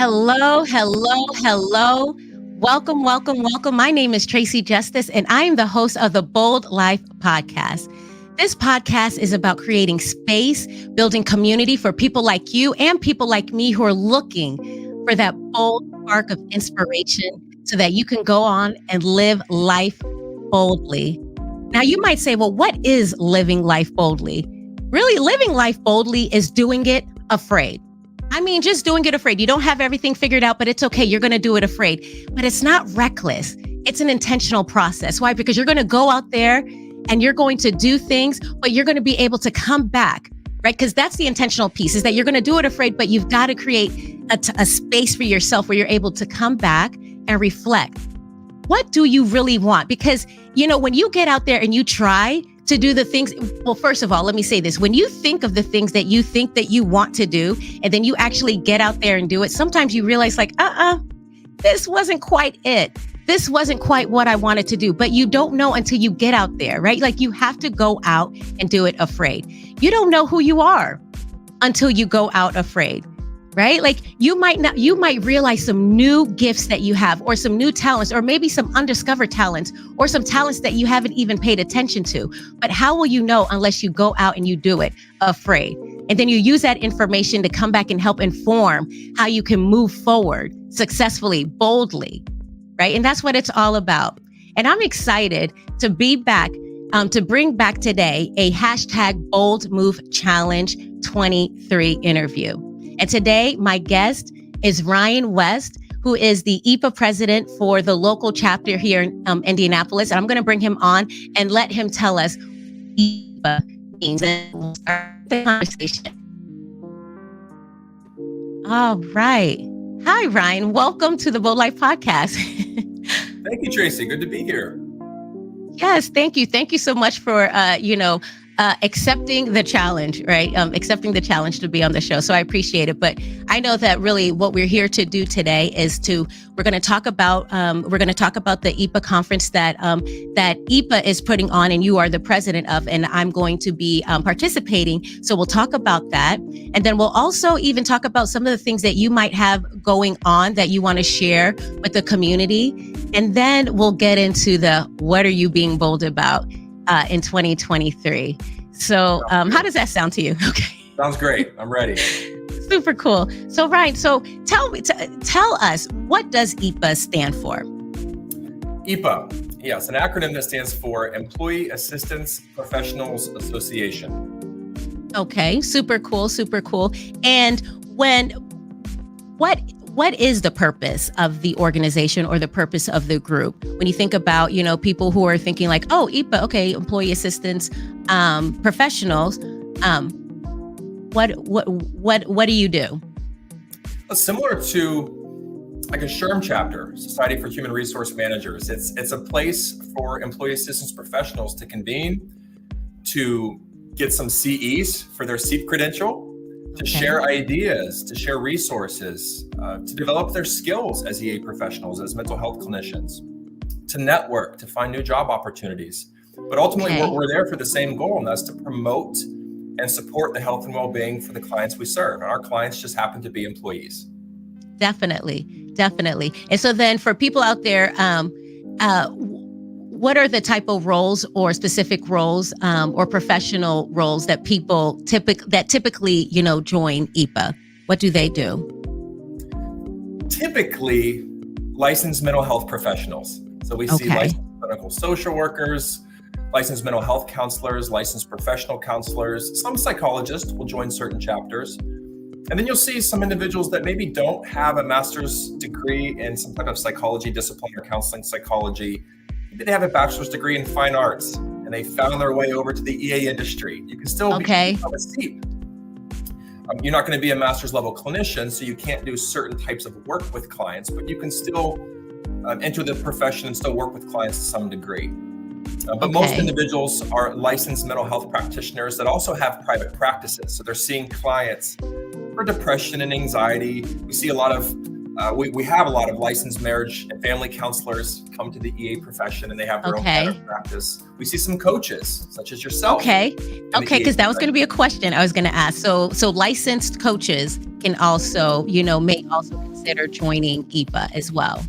Hello, hello, hello. Welcome, welcome, welcome. My name is Tracy Justice, and I am the host of the Bold Life podcast. This podcast is about creating space, building community for people like you and people like me who are looking for that bold spark of inspiration so that you can go on and live life boldly. Now, you might say, well, what is living life boldly? Really, living life boldly is doing it afraid. I mean, just doing it afraid. You don't have everything figured out, but it's okay. You're going to do it afraid. But it's not reckless. It's an intentional process. Why? Because you're going to go out there and you're going to do things, but you're going to be able to come back, right? Because that's the intentional piece, is that you're going to do it afraid, but you've got to create a space for yourself where you're able to come back and reflect. What do you really want? Because, when you get out there and you try to do the things, well, first of all, let me say this. When you think of the things that you think that you want to do, and then you actually get out there and do it, sometimes you realize this wasn't quite it. This wasn't quite what I wanted to do, but you don't know until you get out there, right? Like, you have to go out and do it afraid. You don't know who you are until you go out afraid, right? Like, you might realize some new gifts that you have, or some new talents, or maybe some undiscovered talents, or some talents that you haven't even paid attention to. But how will you know unless you go out and you do it afraid? And then you use that information to come back and help inform how you can move forward successfully, boldly, right? And that's what it's all about. And I'm excited to be back, to bring back today a #BoldMoveChallenge23 interview. And today, my guest is Ryan West, who is the EAPA president for the local chapter here in Indianapolis. And I'm going to bring him on and let him tell us what EAPA means, and we'll start the conversation. All right. Hi, Ryan. Welcome to the Bold Life podcast. Thank you, Tracy. Good to be here. Yes, thank you. Thank you so much for, accepting the challenge, right? Accepting the challenge to be on the show. So I appreciate it. But I know that really what we're here to do today is we're going to talk about the EAPA conference that EAPA is putting on, and you are the president of, and I'm going to be participating. So we'll talk about that. And then we'll also even talk about some of the things that you might have going on that you want to share with the community. And then we'll get into what are you being bold about in 2023. So how does that sound to you? Okay. Sounds great. I'm ready. Super cool. So Ryan, tell us, what does EAPA stand for? EAPA, yes, an acronym that stands for Employee Assistance Professionals Association. Okay, super cool, super cool. And what is the purpose of the organization or the purpose of the group? When you think about, people who are thinking like, oh, EAPA, okay, employee assistance professionals, what do you do? Similar to like a SHRM chapter, Society for Human Resource Managers. It's a place for employee assistance professionals to convene, to get some CEs for their SEAP credential, to share ideas, to share resources, to develop their skills as EA professionals, as mental health clinicians, to network, to find new job opportunities. But ultimately, we're there for the same goal, and that's to promote and support the health and well-being for the clients we serve. And our clients just happen to be employees. Definitely. And so then for people out there, what are the type of roles or specific roles or professional roles that people typically, join EAPA? What do they do? Typically, licensed mental health professionals. So we see licensed clinical social workers, licensed mental health counselors, licensed professional counselors. Some psychologists will join certain chapters. And then you'll see some individuals that maybe don't have a master's degree in some type of psychology discipline or counseling psychology. Maybe they have a bachelor's degree in fine arts and they found their way over to the EA industry. You can still become a SEAP. You're not going to be a master's level clinician, so you can't do certain types of work with clients, but you can still enter the profession and still work with clients to some degree. But most individuals are licensed mental health practitioners that also have private practices. So they're seeing clients for depression and anxiety. We see a lot of we have a lot of licensed marriage and family counselors come to the EA profession, and they have their own private practice. We see some coaches, such as yourself. Because that was going to be a question I was going to ask. So licensed coaches can also, may also consider joining EAPA as well?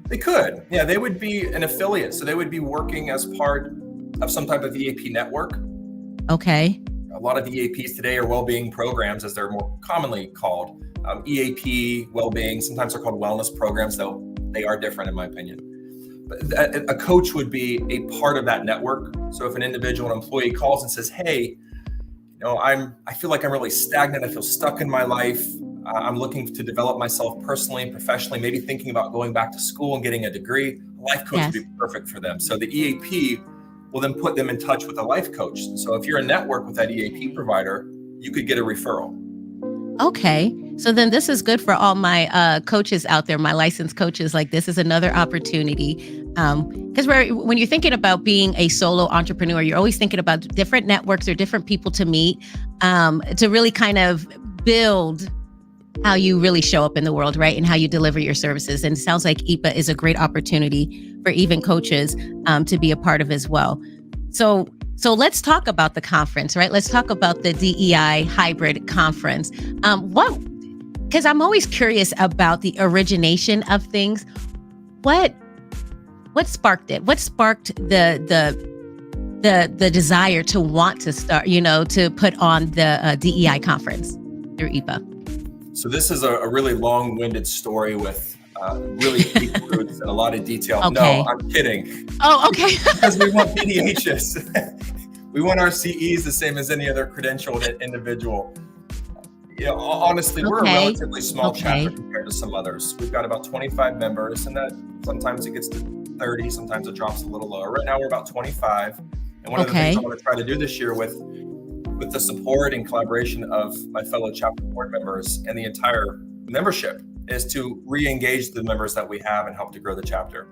They could. Yeah, they would be an affiliate. So they would be working as part of some type of EAP network. Okay. A lot of EAPs today are well-being programs, as they're more commonly called. EAP, well-being, sometimes they're called wellness programs, though they are different in my opinion. But a coach would be a part of that network. So if an individual, an employee calls and says, hey, I feel like I'm really stagnant. I feel stuck in my life. I'm looking to develop myself personally and professionally, maybe thinking about going back to school and getting a degree. A life coach would be perfect for them. So the EAP will then put them in touch with a life coach. So if you're a network with that EAP provider, you could get a referral. Okay. So then this is good for all my coaches out there, my licensed coaches. Like, this is another opportunity. Because when you're thinking about being a solo entrepreneur, you're always thinking about different networks or different people to meet, to really kind of build how you really show up in the world, right? And how you deliver your services. And it sounds like EAPA is a great opportunity for even coaches to be a part of as well. So let's talk about the conference, right? Let's talk about the DEI Hybrid Conference. Because I'm always curious about the origination of things. What sparked it? What sparked the desire to want to start, to put on the DEI conference through EAPA? So this is a really long-winded story with really deep roots and a lot of detail. Okay. No, I'm kidding. Oh, okay. Because we want PDHs. We want our CEs the same as any other credentialed individual. Honestly, we're a relatively small chapter compared to some others. We've got about 25 members, and that sometimes it gets to 30, sometimes it drops a little lower. Right now, we're about 25. And one of the things I want to try to do this year with the support and collaboration of my fellow chapter board members and the entire membership is to re-engage the members that we have and help to grow the chapter.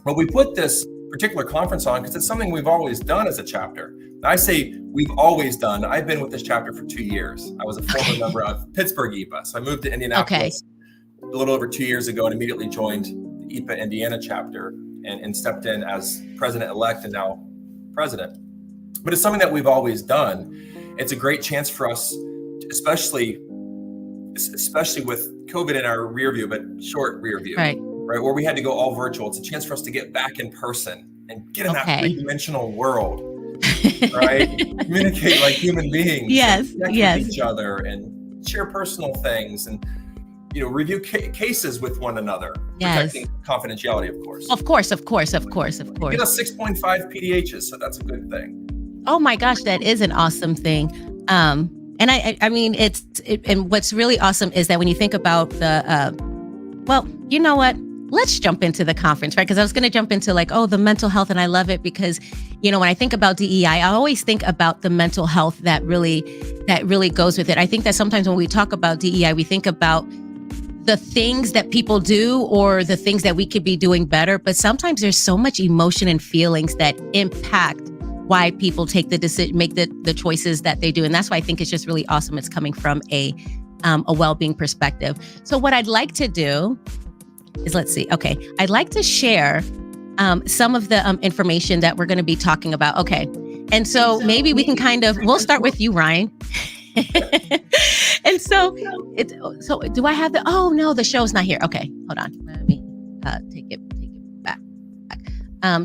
But we put this particular conference on because it's something we've always done as a chapter. Now, I say we've always done. I've been with this chapter for 2 years. I was a former member of Pittsburgh EAPA. So I moved to Indianapolis a little over 2 years ago and immediately joined the EAPA Indiana chapter and stepped in as president-elect and now president. But it's something that we've always done. It's a great chance for us, especially with COVID in our rear view, but short rear view, right? Where we had to go all virtual. It's a chance for us to get back in person and get in that three-dimensional world, right? Communicate like human beings. Yes. With each other and share personal things and, review cases with one another. Yes. Protecting confidentiality, of course. Of course. Get us 6.5 PDHs, so that's a good thing. Oh my gosh, that is an awesome thing. And I mean, and what's really awesome is that when you think about well, you know what? Let's jump into the conference, right? Because I was going to jump into the mental health, and I love it because, when I think about DEI, I always think about the mental health that really goes with it. I think that sometimes when we talk about DEI, we think about the things that people do or the things that we could be doing better, but sometimes there's so much emotion and feelings that impact why people take the decision, make the choices that they do. And that's why I think it's just really awesome. It's coming from a well-being perspective. So what I'd like to do is, I'd like to share some of the information that we're going to be talking about. Okay. And so maybe we can we'll start with you, Ryan. And so do I have the show's not here. Okay, hold on. Let me take it back.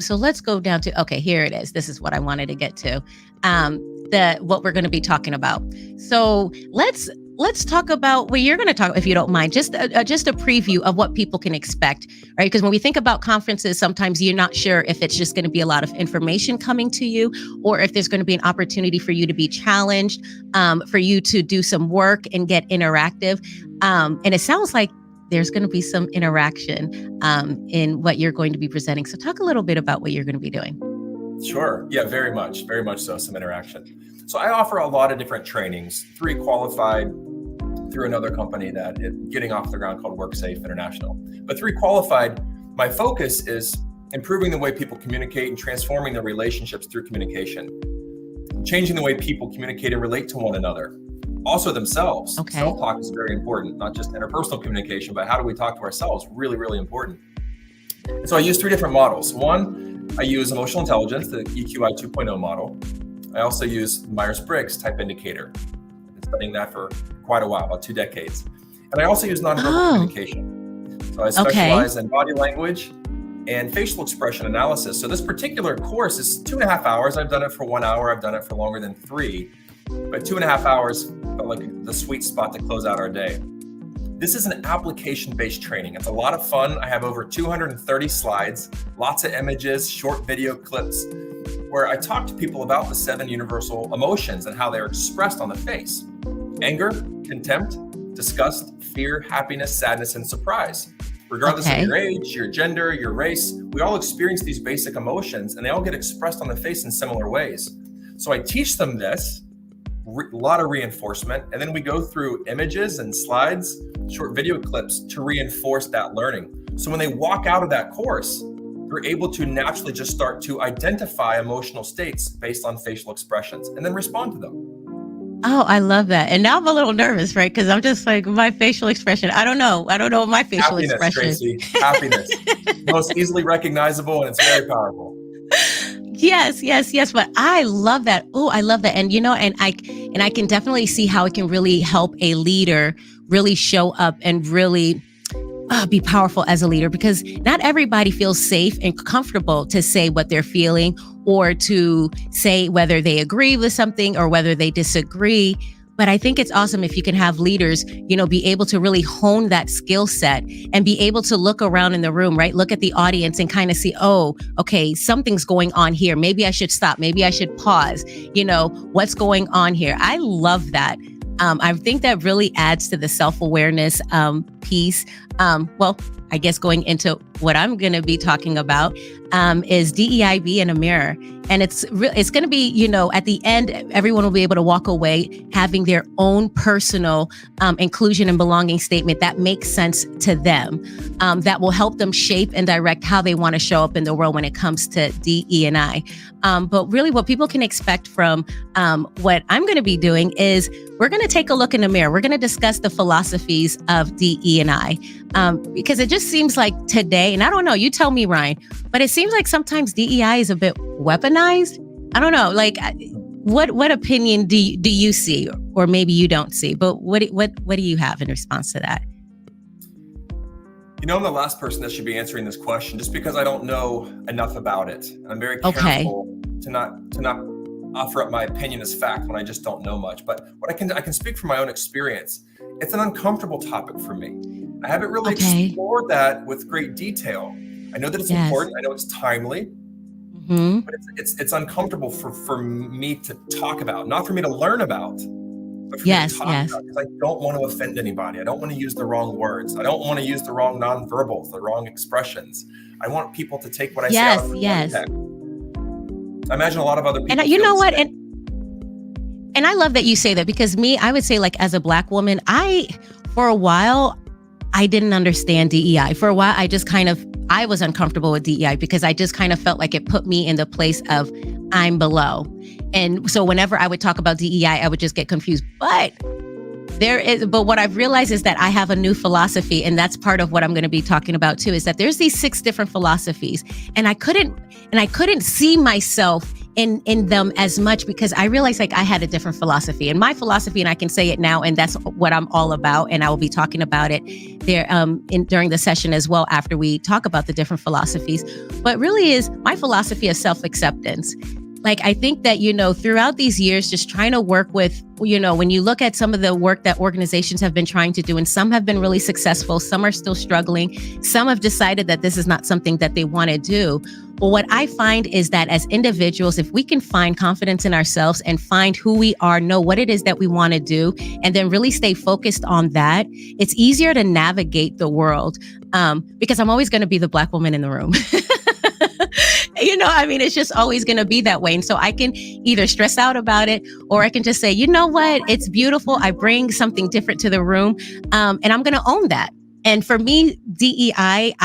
So let's go down to, here it is. This is what I wanted to get to, what we're going to be talking about. So let's talk about what you're going to talk, if you don't mind, just a preview of what people can expect, right? Because when we think about conferences, sometimes you're not sure if it's just going to be a lot of information coming to you, or if there's going to be an opportunity for you to be challenged, for you to do some work and get interactive. And it sounds like there's going to be some interaction in what you're going to be presenting. So talk a little bit about what you're going to be doing. Sure. Yeah, very much so, some interaction. So I offer a lot of different trainings, 3 qualified through another company that is getting off the ground called WorkSafe International. But 3 qualified, my focus is improving the way people communicate and transforming their relationships through communication, changing the way people communicate and relate to one another. Also themselves. Self-talk is very important, not just interpersonal communication, but how do we talk to ourselves? Really, really important. And so I use 3 different models. One, I use emotional intelligence, the EQI 2.0 model. I also use Myers-Briggs type indicator. I've been studying that for quite a while, about 2 decades. And I also use nonverbal communication. So I specialize in body language and facial expression analysis. So this particular course is 2.5 hours. I've done it for 1 hour. I've done it for longer than 3, but 2.5 hours felt like the sweet spot to close out our day. This is an application-based training. It's a lot of fun. I have over 230 slides, lots of images, short video clips, where I talk to people about the 7 universal emotions and how they're expressed on the face: anger, contempt, disgust, fear, happiness, sadness, and surprise. Regardless of your age, your gender, your race, we all experience these basic emotions, and they all get expressed on the face in similar ways. So I teach them this, a lot of reinforcement, and then we go through images and slides, short video clips to reinforce that learning. So when they walk out of that course, they're able to naturally just start to identify emotional states based on facial expressions and then respond to them. Oh, I love that. And now I'm a little nervous, right? Because I'm just like, my facial expression. I don't know my facial expression. Tracy. Happiness. Most easily recognizable, and it's very powerful. Yes. But I love that. Oh, I love that. And and I can definitely see how it can really help a leader really show up and really be powerful as a leader, because not everybody feels safe and comfortable to say what they're feeling or to say whether they agree with something or whether they disagree. But I think it's awesome if you can have leaders, be able to really hone that skill set and be able to look around in the room, right? Look at the audience and kind of see, oh, okay, something's going on here. Maybe I should stop. Maybe I should pause. What's going on here? I love that. I think that really adds to the self-awareness piece. Well, I guess going into what I'm going to be talking about is DEIB in a mirror. And it's going to be, at the end, everyone will be able to walk away having their own personal inclusion and belonging statement that makes sense to them, that will help them shape and direct how they want to show up in the world when it comes to DE&I. But really what people can expect from what I'm going to be doing is we're going to take a look in the mirror. We're going to discuss the philosophies of DE&I because it just seems like today, and I don't know, you tell me, Ryan, but it seems like sometimes DEI is a bit weaponized. I don't know, like what opinion do you see, or maybe you don't see, but what do you have in response to that? I'm the last person that should be answering this question just because I don't know enough about it. I'm very careful to not offer up my opinion as fact when I just don't know much. But what I can speak from my own experience. It's an uncomfortable topic for me. I haven't really explored that with great detail. I know that it's important. I know it's timely, but it's uncomfortable for me to talk about, not for me to learn about, but for me to talk about, because I don't want to offend anybody. I don't want to use the wrong words. I don't want to use the wrong nonverbals, the wrong expressions. I want people to take what I say out of context. I imagine a lot of other people. And you know what? And I love that you say that, because I would say, like, as a Black woman, for a while, I didn't understand DEI. For a while, I was uncomfortable with DEI because I just kind of felt like it put me in the place of I'm below. And so whenever I would talk about DEI, I would just get confused. But what I've realized is that I have a new philosophy, and that's part of what I'm going to be talking about too, is that there's these 6 different philosophies, and I couldn't see myself in them as much because I realized, like, I had a different philosophy, and my philosophy, and I can say it now, and that's what I'm all about. And I will be talking about it there during the session as well, after we talk about the different philosophies. But really is my philosophy of self-acceptance. Like, I think that, throughout these years, just trying to work with, when you look at some of the work that organizations have been trying to do, and some have been really successful, some are still struggling, some have decided that this is not something that they want to do. But what I find is that as individuals, if we can find confidence in ourselves and find who we are, know what it is that we want to do, and then really stay focused on that, it's easier to navigate the world, because I'm always going to be the Black woman in the room. It's just always going to be that way. And so I can either stress out about it, or I can just say, you know what, it's beautiful. I bring something different to the room, and I'm going to own that. And for me, DEI,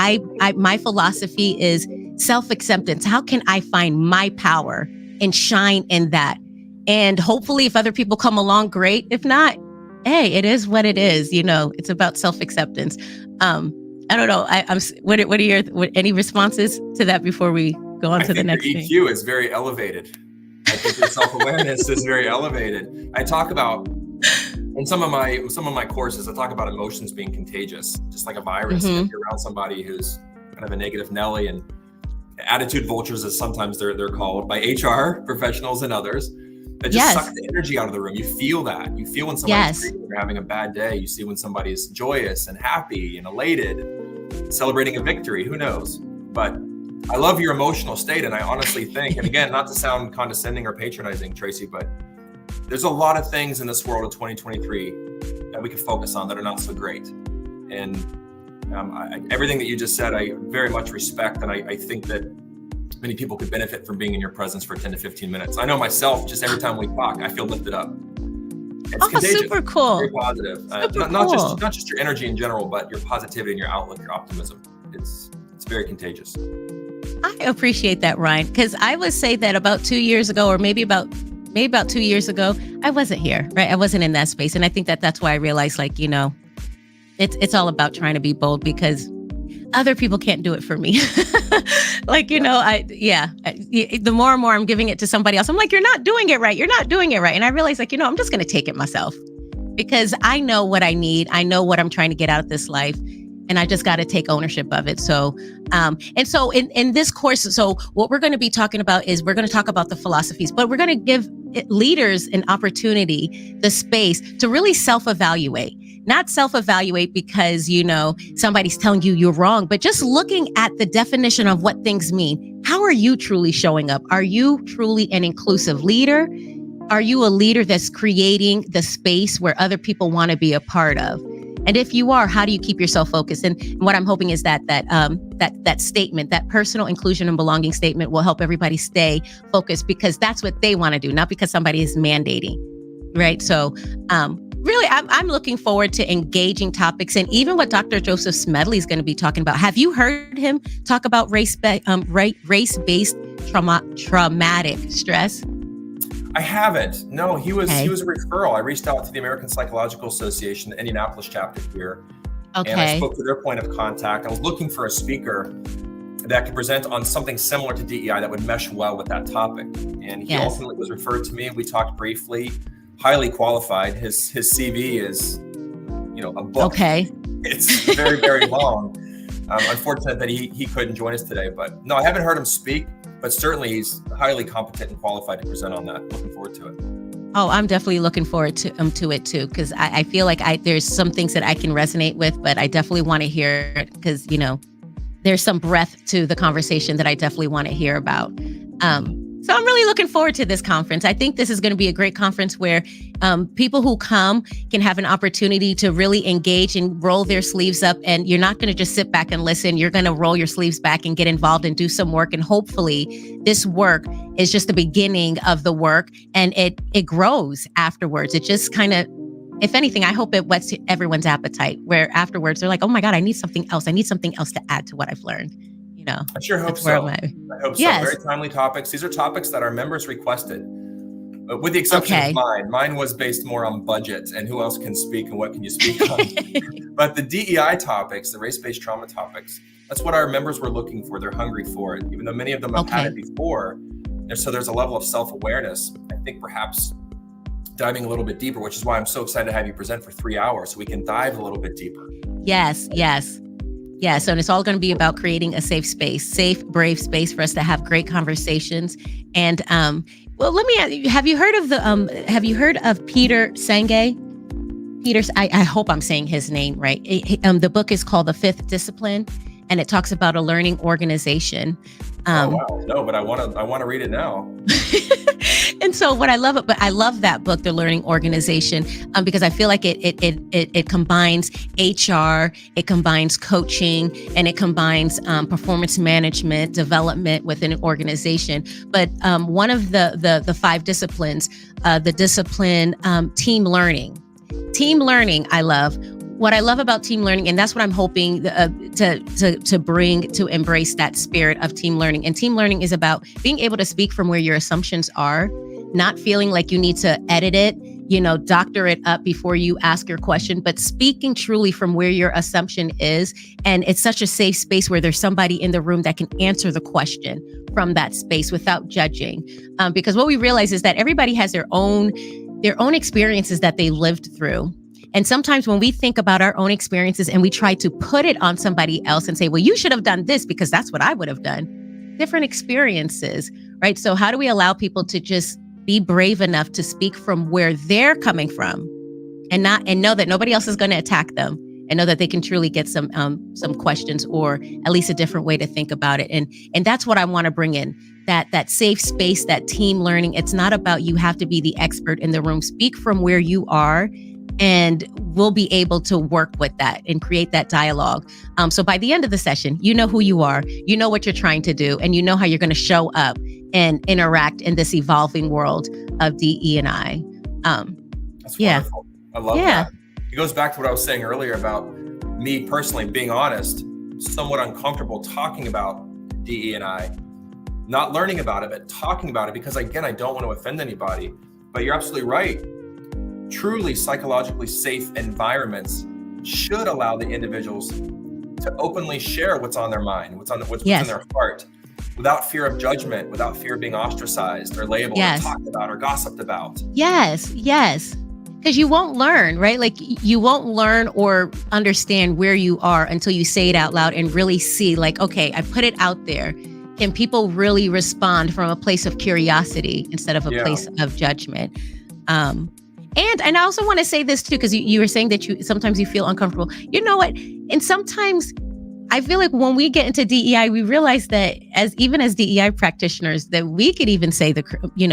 my philosophy is self-acceptance. How can I find my power and shine in that? And hopefully if other people come along, great. If not, hey, it is what it is. It's about self-acceptance. I don't know. What are your any responses to that before we go on to the next thing? EQ is very elevated. I think your self-awareness is very elevated. I talk about In some of my courses, I talk about emotions being contagious, just like a virus. If you're around somebody who's kind of a negative Nelly, and attitude vultures, as sometimes they're called by HR professionals and others, that just suck the energy out of the room. You feel that. You feel when somebody's grieving or having a bad day. You see when somebody's joyous and happy and elated, celebrating a victory. Who knows? But I love your emotional state, and I honestly think, and again, not to sound condescending or patronizing, Tracy, but there's a lot of things in this world of 2023 that we could focus on that are not so great. And everything that you just said, I very much respect, and I think that many people could benefit from being in your presence for 10 to 15 minutes. I know myself, just every time we talk, I feel lifted up. It's contagious. Super cool. Very positive. Not just your energy in general, but your positivity and your outlook, your optimism. It's very contagious. I appreciate that, Ryan, because I would say that about 2 years ago, or maybe about 2 years ago, I wasn't here, right? I wasn't in that space. And I think that's why I realized, it's all about trying to be bold, because other people can't do it for me. The more and more I'm giving it to somebody else, I'm like, you're not doing it right. You're not doing it right. And I realized, I'm just going to take it myself, because I know what I need. I know what I'm trying to get out of this life. And I just got to take ownership of it. So in this course, so what we're going to be talking about is we're going to talk about the philosophies, but we're going to give leaders an opportunity, the space to really self-evaluate. Not self-evaluate because, somebody's telling you you're wrong, but just looking at the definition of what things mean. How are you truly showing up? Are you truly an inclusive leader? Are you a leader that's creating the space where other people want to be a part of? And if you are, how do you keep yourself focused? And what I'm hoping is that statement, that personal inclusion and belonging statement, will help everybody stay focused, because that's what they want to do, not because somebody is mandating, right? So really, I'm looking forward to engaging topics, and even what Dr. Joseph Smedley is going to be talking about. Have you heard him talk about race-based traumatic stress? I haven't. No, he was a referral. I reached out to the American Psychological Association, the Indianapolis chapter here, and I spoke to their point of contact. I was looking for a speaker that could present on something similar to DEI that would mesh well with that topic. And he ultimately was referred to me. We talked briefly. Highly qualified. His CV is, a book. It's very, very long. Unfortunate that he couldn't join us today, but no, I haven't heard him speak, but certainly he's highly competent and qualified to present on that. Looking forward to it. Oh, I'm definitely looking forward to it too, because I feel like there's some things that I can resonate with, but I definitely want to hear it, because, there's some breadth to the conversation that I definitely want to hear about. So I'm really looking forward to this conference. I think this is going to be a great conference where people who come can have an opportunity to really engage and roll their sleeves up. And you're not going to just sit back and listen. You're going to roll your sleeves back and get involved and do some work. And hopefully this work is just the beginning of the work, and it grows afterwards. It just kind of, if anything, I hope it whets everyone's appetite, where afterwards they're like, oh my God, I need something else. I need something else to add to what I've learned. I sure hope so. I hope so. Very timely topics. These are topics that our members requested, with the exception of mine. Mine was based more on budget and who else can speak and what can you speak on. But the DEI topics, the race-based trauma topics, that's what our members were looking for. They're hungry for it, even though many of them have had it before. And so there's a level of self-awareness, I think, perhaps diving a little bit deeper, which is why I'm so excited to have you present for 3 hours so we can dive a little bit deeper. Yes. Yeah, so it's all going to be about creating a safe, brave space for us to have great conversations. And let me ask you: have you heard of Peter Senge? I hope I'm saying his name right. The book is called The Fifth Discipline, and it talks about a learning organization. Oh wow! No, but I want to read it now. And so what I love that book, The Learning Organization, because I feel like it combines HR, it combines coaching, and it combines performance management, development within an organization. But one of the 5 disciplines, the discipline team learning. Team learning, I love. What I love about team learning, and that's what I'm hoping to bring, to embrace that spirit of team learning. And team learning is about being able to speak from where your assumptions are, not feeling like you need to edit it, doctor it up before you ask your question, but speaking truly from where your assumption is. And it's such a safe space where there's somebody in the room that can answer the question from that space without judging. Because what we realize is that everybody has their own their own experiences that they lived through. And sometimes when we think about our own experiences and we try to put it on somebody else and say, well, you should have done this because that's what I would have done. Different experiences, right? So how do we allow people to just be brave enough to speak from where they're coming from and know that nobody else is going to attack them, and know that they can truly get some questions or at least a different way to think about it. And that's what I want to bring in, that safe space, that team learning. It's not about you have to be the expert in the room. Speak from where you are, and we'll be able to work with that and create that dialogue. So by the end of the session, you know who you are, you know what you're trying to do, and you know how you're going to show up and interact in this evolving world of DE&I. That's wonderful. I love that. It goes back to what I was saying earlier about me personally being honest, somewhat uncomfortable talking about DE&I, not learning about it, but talking about it because, again, I don't want to offend anybody. But you're absolutely right. Truly psychologically safe environments should allow the individuals to openly share what's on their mind, what's in their heart, without fear of judgment, without fear of being ostracized or labeled or talked about or gossiped about. Yes. Because you won't learn, right? Like you won't learn or understand where you are until you say it out loud and really see like, okay, I put it out there. Can people really respond from a place of curiosity instead of a place of judgment? And I also want to say this too, because you were saying that sometimes you feel uncomfortable. You know what? And sometimes I feel like when we get into DEI, we realize that even as DEI practitioners, that we could even say the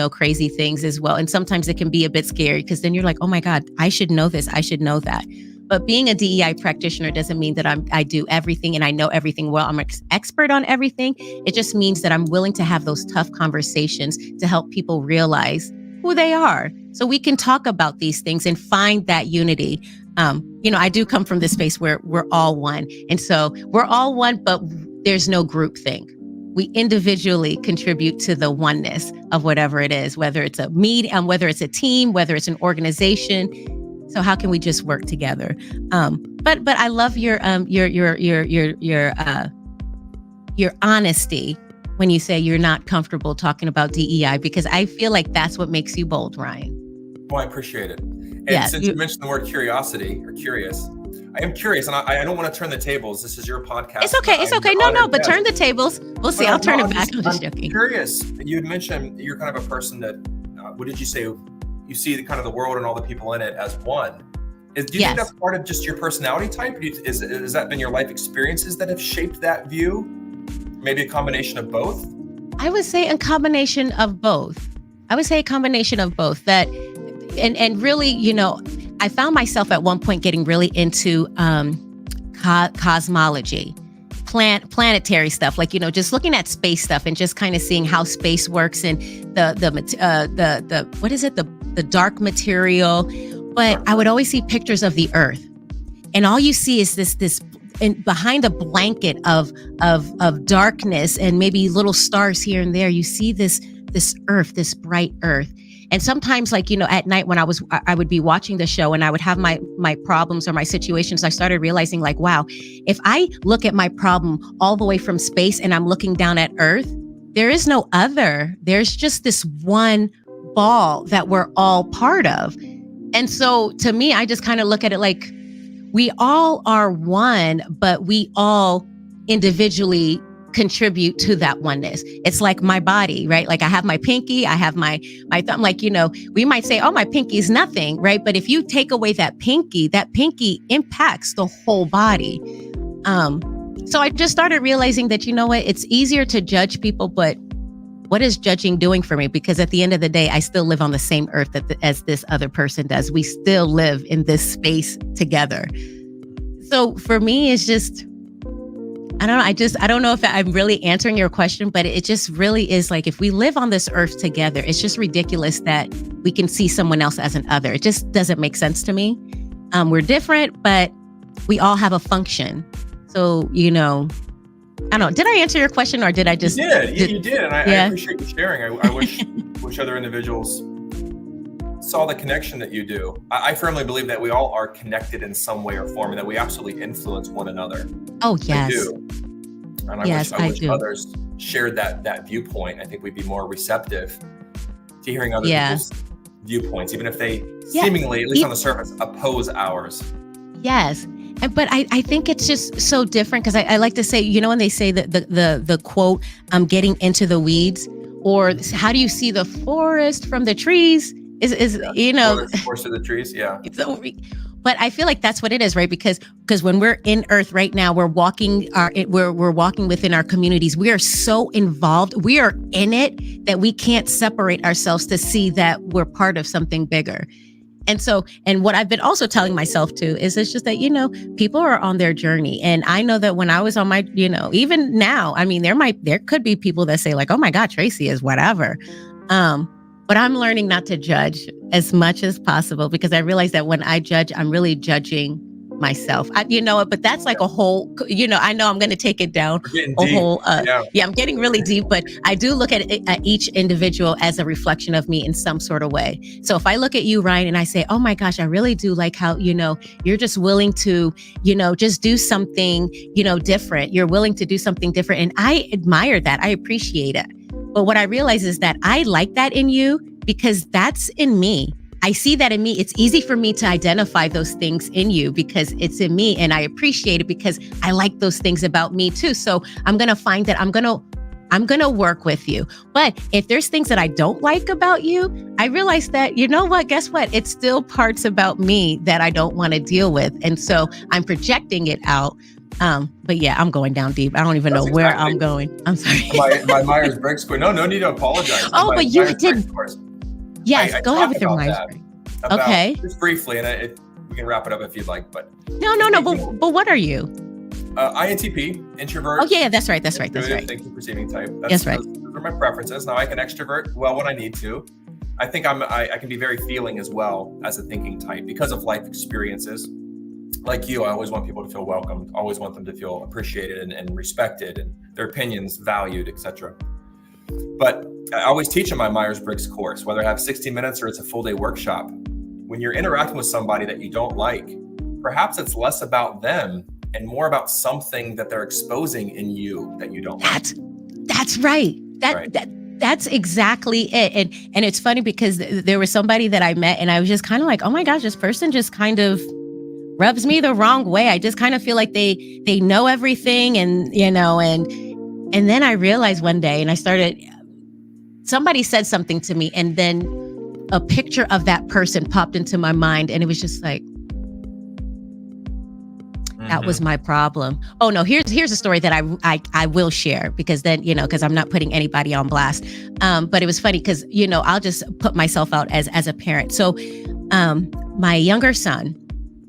crazy things as well. And sometimes it can be a bit scary because then you're like, oh my God, I should know this. I should know that. But being a DEI practitioner doesn't mean that I do everything and I know everything well. I'm an expert on everything. It just means that I'm willing to have those tough conversations to help people realize who they are, so we can talk about these things and find that unity. I do come from this space where we're all one. And so we're all one, but there's no group thing. We individually contribute to the oneness of whatever it is, whether it's a meeting, whether it's a team, whether it's an organization. So how can we just work together? But I love your honesty when you say you're not comfortable talking about DEI, because I feel like that's what makes you bold, Ryan. Well, I appreciate it. And since you mentioned the word curiosity or curious, I am curious, and I don't want to turn the tables. This is your podcast. It's okay. No, but turn the tables. We'll see. I'll turn it back. I'm just joking. Curious. You had mentioned you're kind of a person that, what did you say? You see the kind of the world and all the people in it as one. Do you think that's part of just your personality type? Has that been your life experiences that have shaped that view? Maybe a combination of both? I would say a combination of both. That, and really, I found myself at one point getting really into cosmology, planetary stuff, like, just looking at space stuff and just kind of seeing how space works and the what is it? The dark material. But I would always see pictures of the Earth, and all you see is this and behind a blanket of darkness and maybe little stars here and there, you see this Earth, this bright Earth. And sometimes, like, at night when I would be watching the show and I would have my problems or my situations, I started realizing, like, wow, if I look at my problem all the way from space and I'm looking down at Earth, there is no other. There's just this one ball that we're all part of. And so to me, I just kind of look at it like, we all are one, but we all individually contribute to that oneness. It's like my body, right? Like I have my pinky, I have my thumb. Like, we might say, oh, my pinky is nothing, right? But if you take away that pinky impacts the whole body. So I just started realizing that, it's easier to judge people, but what is judging doing for me? Because at the end of the day, I still live on the same earth as this other person does. We still live in this space together. So for me, it's just, I don't know if I'm really answering your question, but it just really is like, if we live on this earth together, it's just ridiculous that we can see someone else as an other. It just doesn't make sense to me. We're different, but we all have a function. So, I don't know. Did I answer your question or did I just? You did. And I appreciate you sharing. I wish other individuals saw the connection that you do. I firmly believe that we all are connected in some way or form and that we absolutely influence one another. Oh, yes. I do. And I wish others shared that viewpoint. I think we'd be more receptive to hearing other people's viewpoints, even if they seemingly, at least on the surface, oppose ours. Yes. But I think it's just so different because I like to say, when they say that the quote, I'm getting into the weeds, or how do you see the forest from the trees is Forest of the trees. Yeah. But I feel like that's what it is, right? Because when we're in Earth right now, we're walking within our communities. We are so involved. We are in it that we can't separate ourselves to see that we're part of something bigger. And what I've been also telling myself too is it's just that, people are on their journey. And I know that when I was on my, even now, I mean, there could be people that say like, oh my God, Tracy is whatever. But I'm learning not to judge as much as possible because I realize that when I judge, I'm really judging myself. But that's like a whole, I know I'm going to take it down a whole, I'm getting really deep, but I do look at each individual as a reflection of me in some sort of way. So if I look at you, Ryan, and I say, oh my gosh, I really do like how, you're just willing to, just do something, different. You're willing to do something different. And I admire that. I appreciate it. But what I realize is that I like that in you because that's in me. I see that in me. It's easy for me to identify those things in you because it's in me, and I appreciate it because I like those things about me too. So I'm going to find that I'm going to work with you. But if there's things that I don't like about you, I realize that, guess what? It's still parts about me that I don't want to deal with. And so I'm projecting it out. But yeah, I'm going down deep. I don't even know where I'm going. I'm sorry. my Myers-Briggs score. No need to apologize. But you did. Yes, go ahead with your Myers-Briggs. Okay. Just briefly, and we can wrap it up if you'd like. But no. But what are you? INTP, introvert. Oh yeah, that's right. That's right. Thinking, perceiving type. That's right. Those are my preferences. Now I can extrovert well when I need to. I think I can be very feeling as well as a thinking type because of life experiences. Like you, I always want people to feel welcomed. Always want them to feel appreciated and respected, and their opinions valued, etc. But I always teach in my Myers-Briggs course, whether I have 60 minutes or it's a full day workshop. When you're interacting with somebody that you don't like, perhaps it's less about them and more about something that they're exposing in you that you don't like. That's right. That's exactly it. And it's funny because there was somebody that I met and I was just kind of like, oh my gosh, this person just kind of rubs me the wrong way. I just kind of feel like they know everything and then I realized one day and somebody said something to me and then a picture of that person popped into my mind and it was just like, that was my problem. Oh no, here's a story that I will share because then, because I'm not putting anybody on blast. But it was funny because, I'll just put myself out as a parent. So my younger son,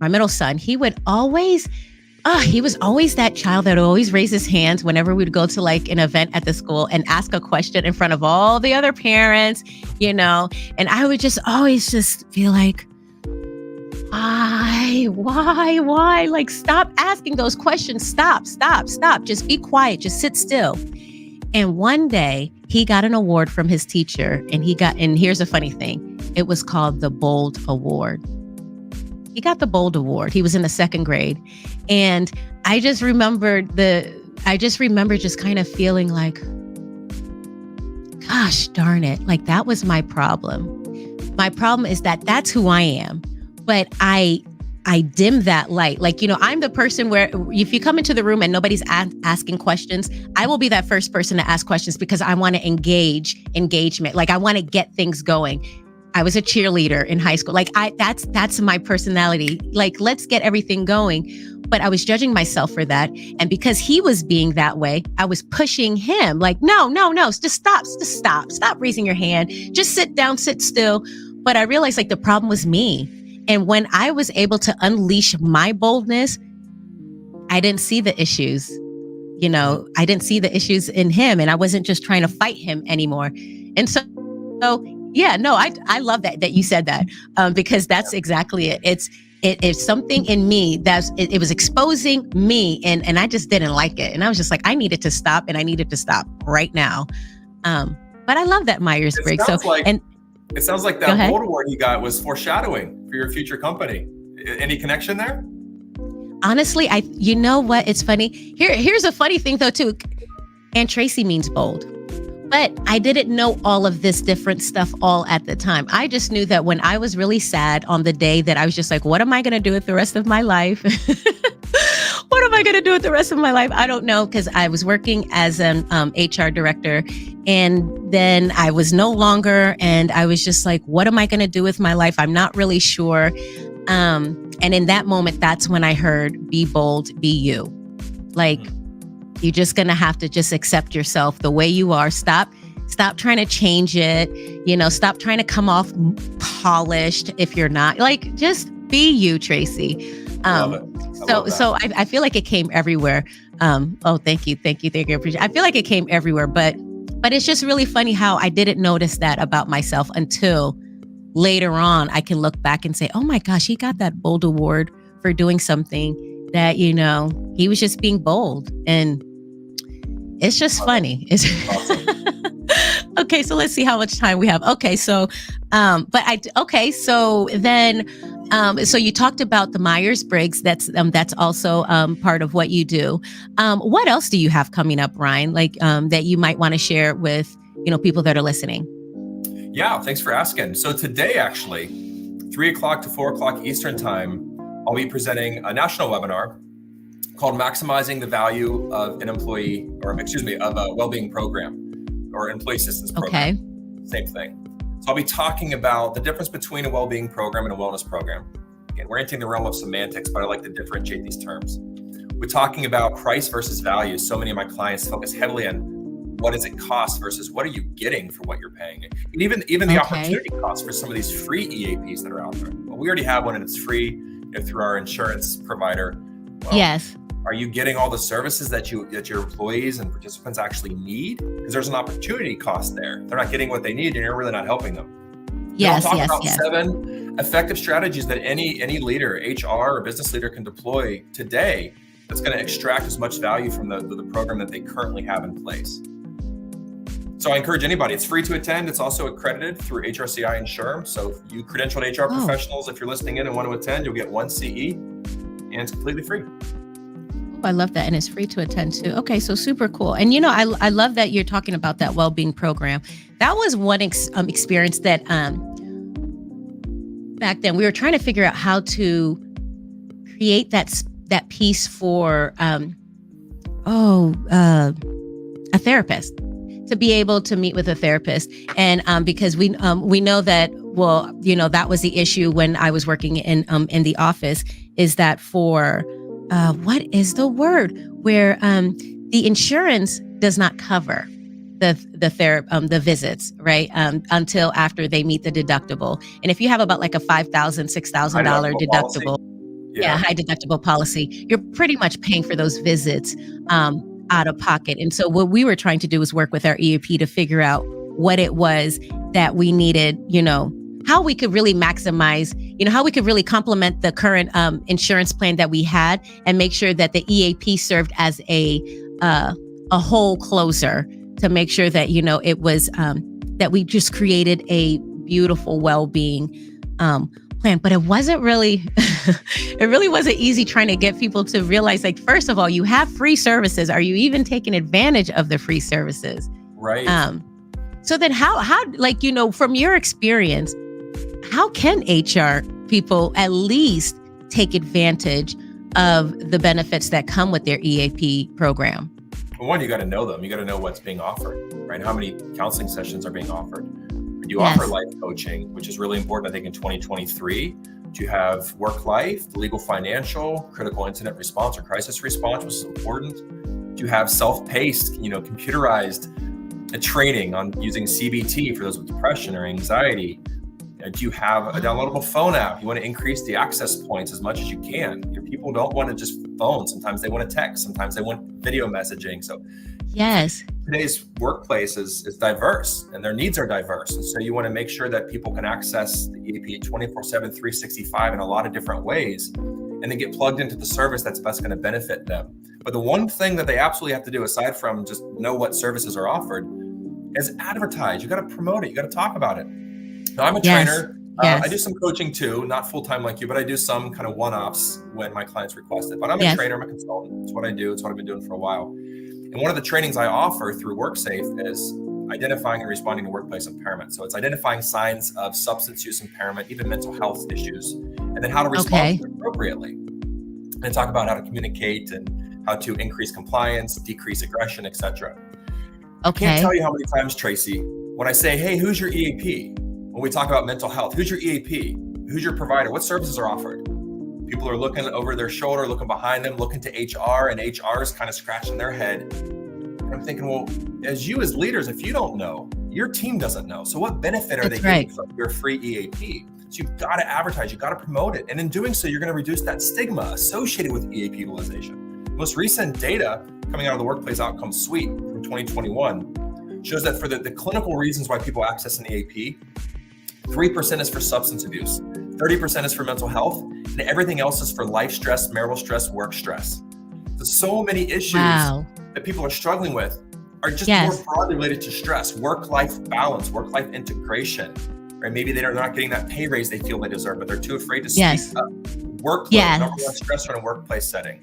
my middle son, he was always that child that would always raise his hands whenever we'd go to like an event at the school and ask a question in front of all the other parents, and I would just always just feel like, why? Like, stop asking those questions. Stop. Just be quiet. Just sit still. And one day he got an award from his teacher and here's a funny thing. It was called the Bold Award. He got the Bold Award. He was in the second grade. And I just remember just kind of feeling like, gosh darn it. Like that was my problem. My problem is that that's who I am. But I dim that light. Like, I'm the person where if you come into the room and nobody's asking questions, I will be that first person to ask questions because I want to engagement. Like I want to get things going. I was a cheerleader in high school. Like that's my personality. Like, let's get everything going. But I was judging myself for that. And because he was being that way, I was pushing him like, no, just stop raising your hand. Just sit down, sit still. But I realized like the problem was me. And when I was able to unleash my boldness, I didn't see the issues. I didn't see the issues in him and I wasn't just trying to fight him anymore. And so yeah, no, I love that you said that because that's exactly it. It's something in me it was exposing me and I just didn't like it. And I was just like, I needed to stop and I needed to stop right now. But I love that Myers-Briggs. It sounds like that Bold Award you got was foreshadowing for your future company. Any connection there? Honestly, you know what? It's funny. Here's a funny thing though too. And Tracy means bold. But I didn't know all of this different stuff all at the time. I just knew that when I was really sad on the day that I was just like, what am I going to do with the rest of my life? What am I going to do with the rest of my life? I don't know, because I was working as an HR director, and then I was no longer, and I was just like, what am I going to do with my life? I'm not really sure. And in that moment, that's when I heard, be bold, be you. Like, you're just going to have to just accept yourself the way you are. Stop trying to change it. Stop trying to come off polished if you're not. Like, just be you, Tracy. Love it. So I feel like it came everywhere. Thank you. I feel like it came everywhere, but it's just really funny how I didn't notice that about myself until later on. I can look back and say, oh my gosh, he got that bold award for doing something that, he was just being bold. And it's just funny. It's awesome. Okay, so let's see how much time we have. Okay, so so you talked about the Myers-Briggs. That's also part of what you do. What else do you have coming up, Ryan? Like that you might want to share with people that are listening? Yeah, thanks for asking. So today, actually, 3 o'clock to 4 o'clock Eastern time, I'll be presenting a national webinar called Maximizing the Value of of a Wellbeing Program or Employee Assistance Program. Okay. Same thing. So I'll be talking about the difference between a wellbeing program and a wellness program. Again, we're entering the realm of semantics, but I like to differentiate these terms. We're talking about price versus value. So many of my clients focus heavily on what does it cost versus what are you getting for what you're paying. And even the opportunity cost for some of these free EAPs that are out there. Well, we already have one and it's free through our insurance provider. Well, yes. Are you getting all the services that your employees and participants actually need? Because there's an opportunity cost there. They're not getting what they need, and you're really not helping them. Yes, I'll talk about 7 effective strategies that any leader, HR or business leader, can deploy today that's going to extract as much value from the program that they currently have in place. So I encourage anybody. It's free to attend. It's also accredited through HRCI and SHRM. So if you credentialed HR professionals, if you're listening in and want to attend, you'll get 1 CE, and it's completely free. I love that. And it's free to attend to. Okay. So super cool. And, I love that you're talking about that well-being program. That was one experience that back then we were trying to figure out how to create that piece for a therapist, to be able to meet with a therapist. And because we know that, that was the issue when I was working in the office, is that for what is the word where the insurance does not cover the visits, right? Until after they meet the deductible. And if you have about like a $5,000, $6,000 deductible, high deductible policy, you're pretty much paying for those visits out of pocket. And so what we were trying to do was work with our EAP to figure out what it was that we needed, how we could really maximize, how we could really complement the current insurance plan that we had and make sure that the EAP served as a whole closer to make sure that, it was that we just created a beautiful well-being plan. But it wasn't really, it really wasn't easy trying to get people to realize, like, first of all, you have free services. Are you even taking advantage of the free services? Right. So then how, from your experience, how can HR people at least take advantage of the benefits that come with their EAP program? Well, one, you got to know them. You got to know what's being offered, right? How many counseling sessions are being offered? You offer life coaching, which is really important, I think, in 2023. Do you have work life, legal, financial, critical incident response or crisis response, which is important? Do you have self-paced, computerized training on using CBT for those with depression or anxiety? Do you have a downloadable phone app? You want to increase the access points as much as you can. Your people don't want to just phone. Sometimes they want to text. Sometimes they want video messaging. So yes, today's workplace is diverse and their needs are diverse. And so you want to make sure that people can access the EAP 24/7, 365 in a lot of different ways, and then get plugged into the service that's best going to benefit them. But the one thing that they absolutely have to do, aside from just know what services are offered, is advertise. You got to promote it. You got to talk about it. Now, I'm a trainer. I do some coaching too, not full-time like you, but I do some kind of one-offs when my clients request it. But I'm a trainer, I'm a consultant. It's what I do. It's what I've been doing for a while. And one of the trainings I offer through WorkSafe is identifying and responding to workplace impairment. So it's identifying signs of substance use impairment, even mental health issues, and then how to respond to them appropriately. And talk about how to communicate and how to increase compliance, decrease aggression, etc. I can't tell you how many times, Tracy, when I say, hey, who's your EAP? When we talk about mental health, who's your EAP? Who's your provider? What services are offered? People are looking over their shoulder, looking behind them, looking to HR, and HR is kind of scratching their head. And I'm thinking, well, as leaders, if you don't know, your team doesn't know. So what benefit are they getting from your free EAP? So you've got to advertise, you've got to promote it. And in doing so, you're going to reduce that stigma associated with EAP utilization. Most recent data coming out of the Workplace Outcomes Suite from 2021 shows that for the clinical reasons why people access an EAP, 3% is for substance abuse, 30% is for mental health, and everything else is for life stress, marital stress, work stress. So many issues that people are struggling with are just more broadly related to stress, work-life balance, work-life integration, right? Maybe they're not getting that pay raise they feel they deserve, but they're too afraid to speak up. Workload, number one stressor in a workplace setting.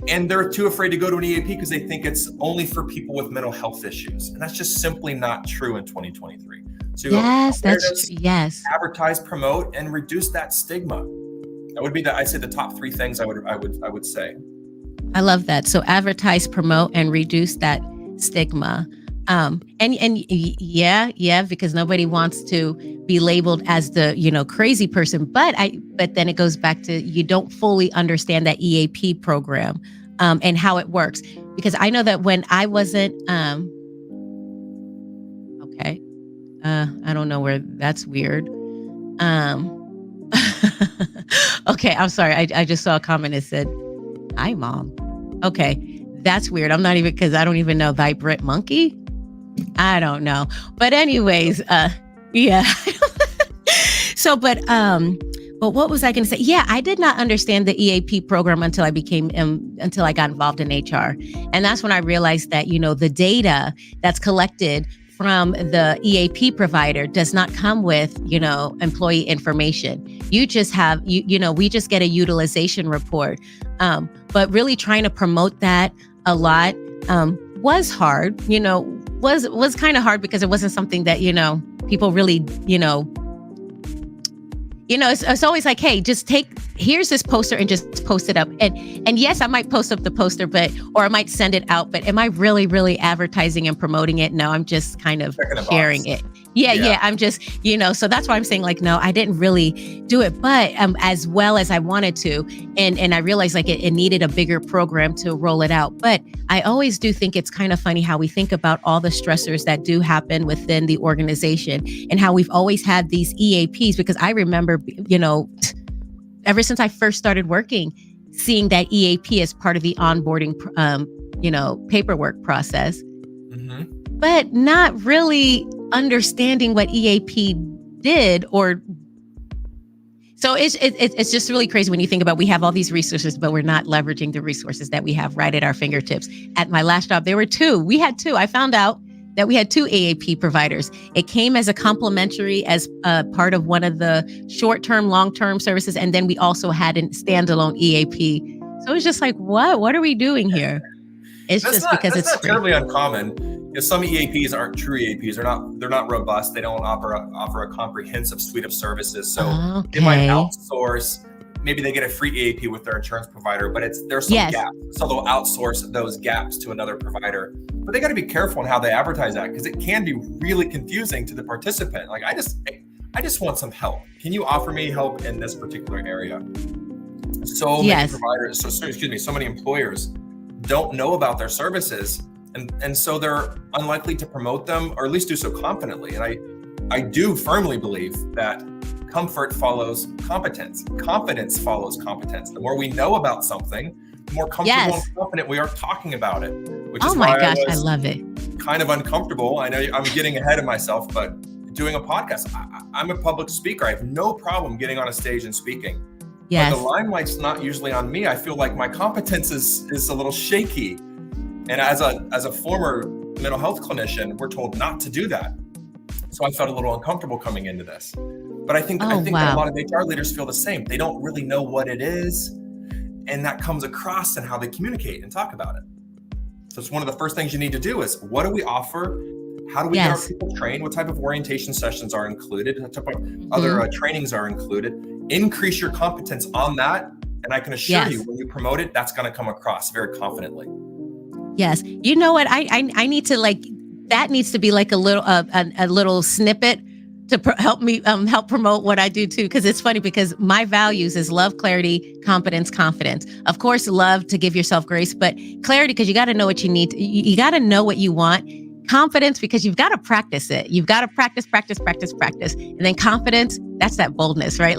And they're too afraid to go to an EAP because they think it's only for people with mental health issues. And that's just simply not true in 2023. So advertise, promote, and reduce that stigma. That would be I'd say the top three things I would say. I love that. So advertise, promote, and reduce that stigma. Because nobody wants to be labeled as the, crazy person. But then it goes back to, you don't fully understand that EAP program, and how it works. Because I know that when I wasn't, I don't know where that's weird. Okay, I'm sorry. I just saw a comment that said, "Hi, Mom." Okay, that's weird. I'm not even, because I don't even know. Vibrant monkey? I don't know. But anyways, yeah. So, but what was I going to say? Yeah, I did not understand the EAP program until I got involved in HR. And that's when I realized that, the data that's collected from the EAP provider does not come with, employee information. You just have, we just get a utilization report. But really trying to promote that a lot was hard, was kind of hard because it wasn't something that, people really, it's always like, hey, here's this poster and just post it up. And yes, I might post up the poster, or I might send it out, but am I really, really advertising and promoting it? No, I'm just kind of sharing it. Yeah. I'm just, so that's why I'm saying, like, no, I didn't really do it, but as well as I wanted to. And I realized like it needed a bigger program to roll it out. But I always do think it's kind of funny how we think about all the stressors that do happen within the organization and how we've always had these EAPs, because I remember, ever since I first started working, seeing that EAP as part of the onboarding, paperwork process, but not really understanding what EAP did. So it's just really crazy when you think about, we have all these resources, but we're not leveraging the resources that we have right at our fingertips. At my last job, there were two. We had two. I found out that we had two EAP providers. It came as a complimentary as part of one of the short-term, long-term services. And then we also had a standalone EAP. So it was just like, what are we doing here? It's that's just because it's not terribly uncommon. Some EAPs aren't true EAPs. They're not robust. They don't offer a comprehensive suite of services. So they might outsource. Maybe they get a free EAP with their insurance provider, but there's some gaps. So they'll outsource those gaps to another provider. But they got to be careful in how they advertise that, because it can be really confusing to the participant. Like, I just want some help. Can you offer me help in this particular area? So many providers, so many employers don't know about their services, and so they're unlikely to promote them, or at least do so confidently. And I do firmly believe that comfort follows competence. Confidence follows competence. The more we know about something, the more comfortable and confident we are talking about it. Which is why I love it. Kind of uncomfortable. I know I'm getting ahead of myself, but doing a podcast, I'm a public speaker. I have no problem getting on a stage and speaking. But the limelight's not usually on me. I feel like my competence is a little shaky. And as a former mental health clinician, we're told not to do that. So I felt a little uncomfortable coming into this. But I think that a lot of HR leaders feel the same. They don't really know what it is, and that comes across in how they communicate and talk about it. So it's one of the first things you need to do is, what do we offer? How do we get our people trained? What type of orientation sessions are included? What type of other trainings are included? Increase your competence on that. And I can assure you, when you promote it, that's going to come across very confidently. Yes. You know what? I need to that needs to be like a little snippet to help me help promote what I do too. Cause it's funny because my values is love, clarity, competence, confidence. Of course, love to give yourself grace, but clarity, because you got to know what you need. You got to know what you want. Confidence, because you've got to practice it. You've got to practice. And then confidence, that's that boldness, right?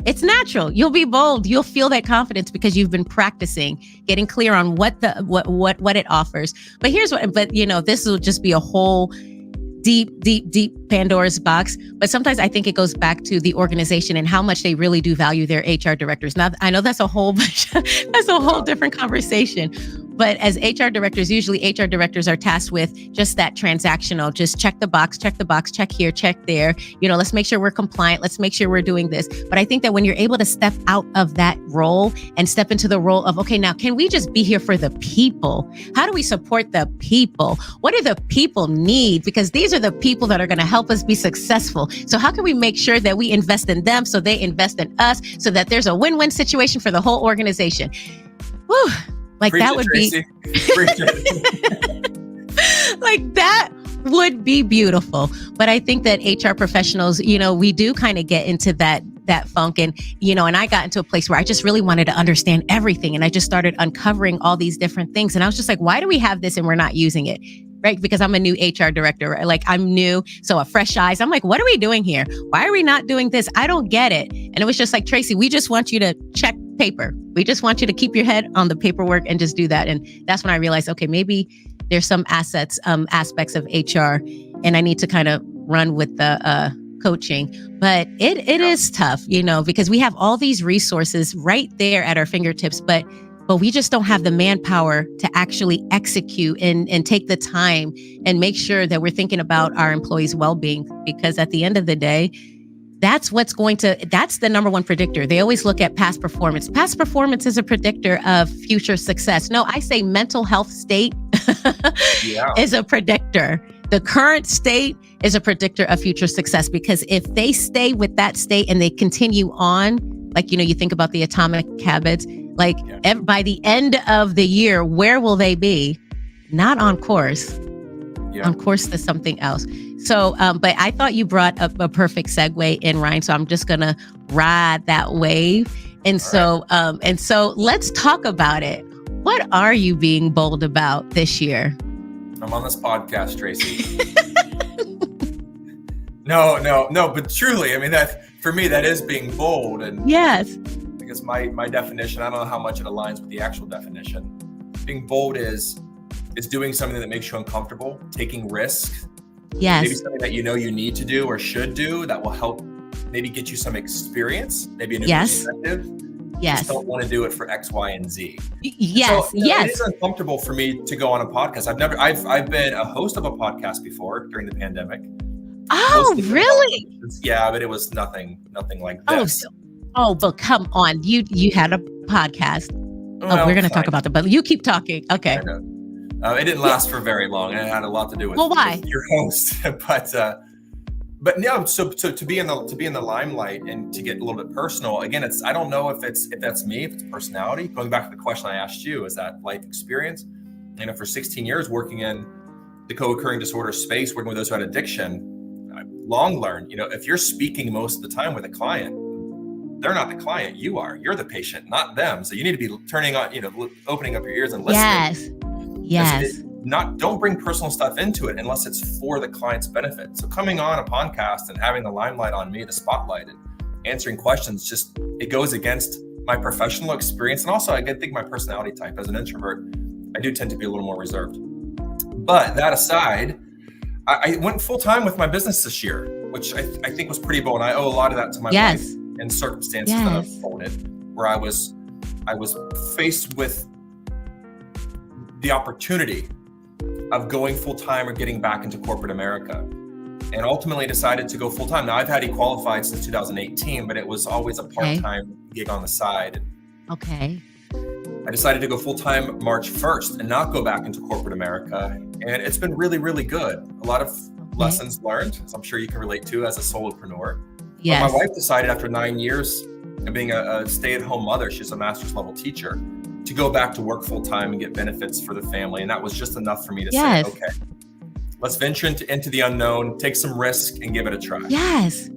It's natural. You'll be bold. You'll feel that confidence because you've been practicing, getting clear on what it offers. But this will just be a whole deep Pandora's box. But sometimes I think it goes back to the organization and how much they really do value their HR directors. Now, I know that's a whole different conversation. But as HR directors, usually HR directors are tasked with just that transactional, just check the box, check here, check there. Let's make sure we're compliant. Let's make sure we're doing this. But I think that when you're able to step out of that role and step into the role of, okay, now can we just be here for the people? How do we support the people? What do the people need? Because these are the people that are going to help us be successful. So how can we make sure that we invest in them so they invest in us so that there's a win-win situation for the whole organization? Whew. That would be that would be beautiful. But I think that HR professionals, we do kind of get into that funk. And, and I got into a place where I just really wanted to understand everything. And I just started uncovering all these different things. And I was just like, why do we have this and we're not using it? Right? Because I'm a new HR director, right? I'm new. So a fresh eyes. I'm like, what are we doing here? Why are we not doing this? I don't get it. And it was just like, Tracy, we just want you to check paper. We just want you to keep your head on the paperwork and just do that. And that's when I realized, okay, maybe there's some aspects of HR and I need to kind of run with the coaching. But it is tough, because we have all these resources right there at our fingertips, but we just don't have the manpower to actually execute and take the time and make sure that we're thinking about our employees' well-being. Because at the end of the day, that's the number one predictor. They always look at past performance. Past performance is a predictor of future success. No, I say mental health state is a predictor. The current state is a predictor of future success, because if they stay with that state and they continue on, you think about the atomic habits, by the end of the year, where will they be? Not on course. On course to something else. So, but I thought you brought up a perfect segue in, Ryan. So I'm just going to ride that wave. And so let's talk about it. What are you being bold about this year? I'm on this podcast, Tracy. No, but truly, I mean, that for me, that is being bold. And yes, because my definition, I don't know how much it aligns with the actual definition. Being bold is doing something that makes you uncomfortable, taking risks. Yes. Maybe something that you need to do or should do that will help maybe get you some experience, maybe a new perspective. Yes. Just don't want to do it for X, Y, and Z. Yes. So, it is uncomfortable for me to go on a podcast. I've been a host of a podcast before during the pandemic. Oh, really? Yeah, but it was nothing like this. But come on. You had a podcast. We're going to talk about that, but you keep talking. Okay. It didn't last for very long, and it had a lot to do with, why? With your host. But no. So to be in the limelight and to get a little bit personal again, I don't know if that's me, if it's personality. Going back to the question I asked you, is that life experience? For 16 years working in the co-occurring disorder space, working with those who had addiction, I long learned. If you're speaking most of the time with a client, they're not the client. You are. You're the patient, not them. So you need to be turning on, opening up your ears and listening. Yes. Don't bring personal stuff into it unless it's for the client's benefit. So coming on a podcast and having the limelight on me, the spotlight, and answering questions, it goes against my professional experience. And also I think my personality type as an introvert, I do tend to be a little more reserved. But that aside, I went full time with my business this year, which I think was pretty bold. And I owe a lot of that to my life and circumstances that have unfolded, where I was faced with the opportunity of going full time or getting back into corporate America, and ultimately decided to go full time. Now I've had eQualified since 2018, but it was always a part-time gig on the side. Okay. I decided to go full-time March 1st and not go back into corporate America. And it's been really, really good. A lot of lessons learned, as I'm sure you can relate to as a solopreneur. Yes. But my wife decided after 9 years of being a stay-at-home mother, she's a master's level teacher, to go back to work full-time and get benefits for the family. And that was just enough for me to say, okay, let's venture into the unknown, take some risk and give it a try. Yes.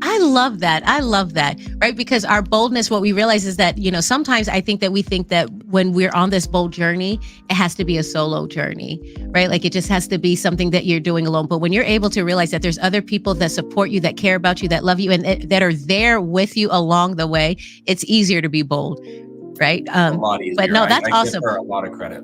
I love that. I love that. Right. Because our boldness, what we realize is that, sometimes I think that we think that when we're on this bold journey, it has to be a solo journey, right? Like it just has to be something that you're doing alone. But when you're able to realize that there's other people that support you, that care about you, that love you, and that are there with you along the way, it's easier to be bold. Right. A lot easier. But no, that's awesome. Give her a lot of credit.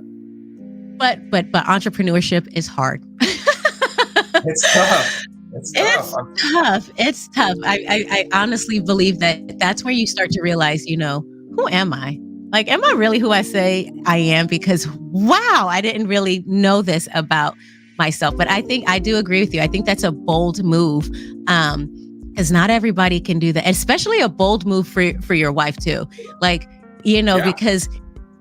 But entrepreneurship is hard. It's tough. It's tough. It's tough. I honestly believe that that's where you start to realize, who am I? Like, am I really who I say I am? Because, wow, I didn't really know this about myself. But I think I do agree with you. I think that's a bold move, because not everybody can do that, especially a bold move for your wife, too. Like, because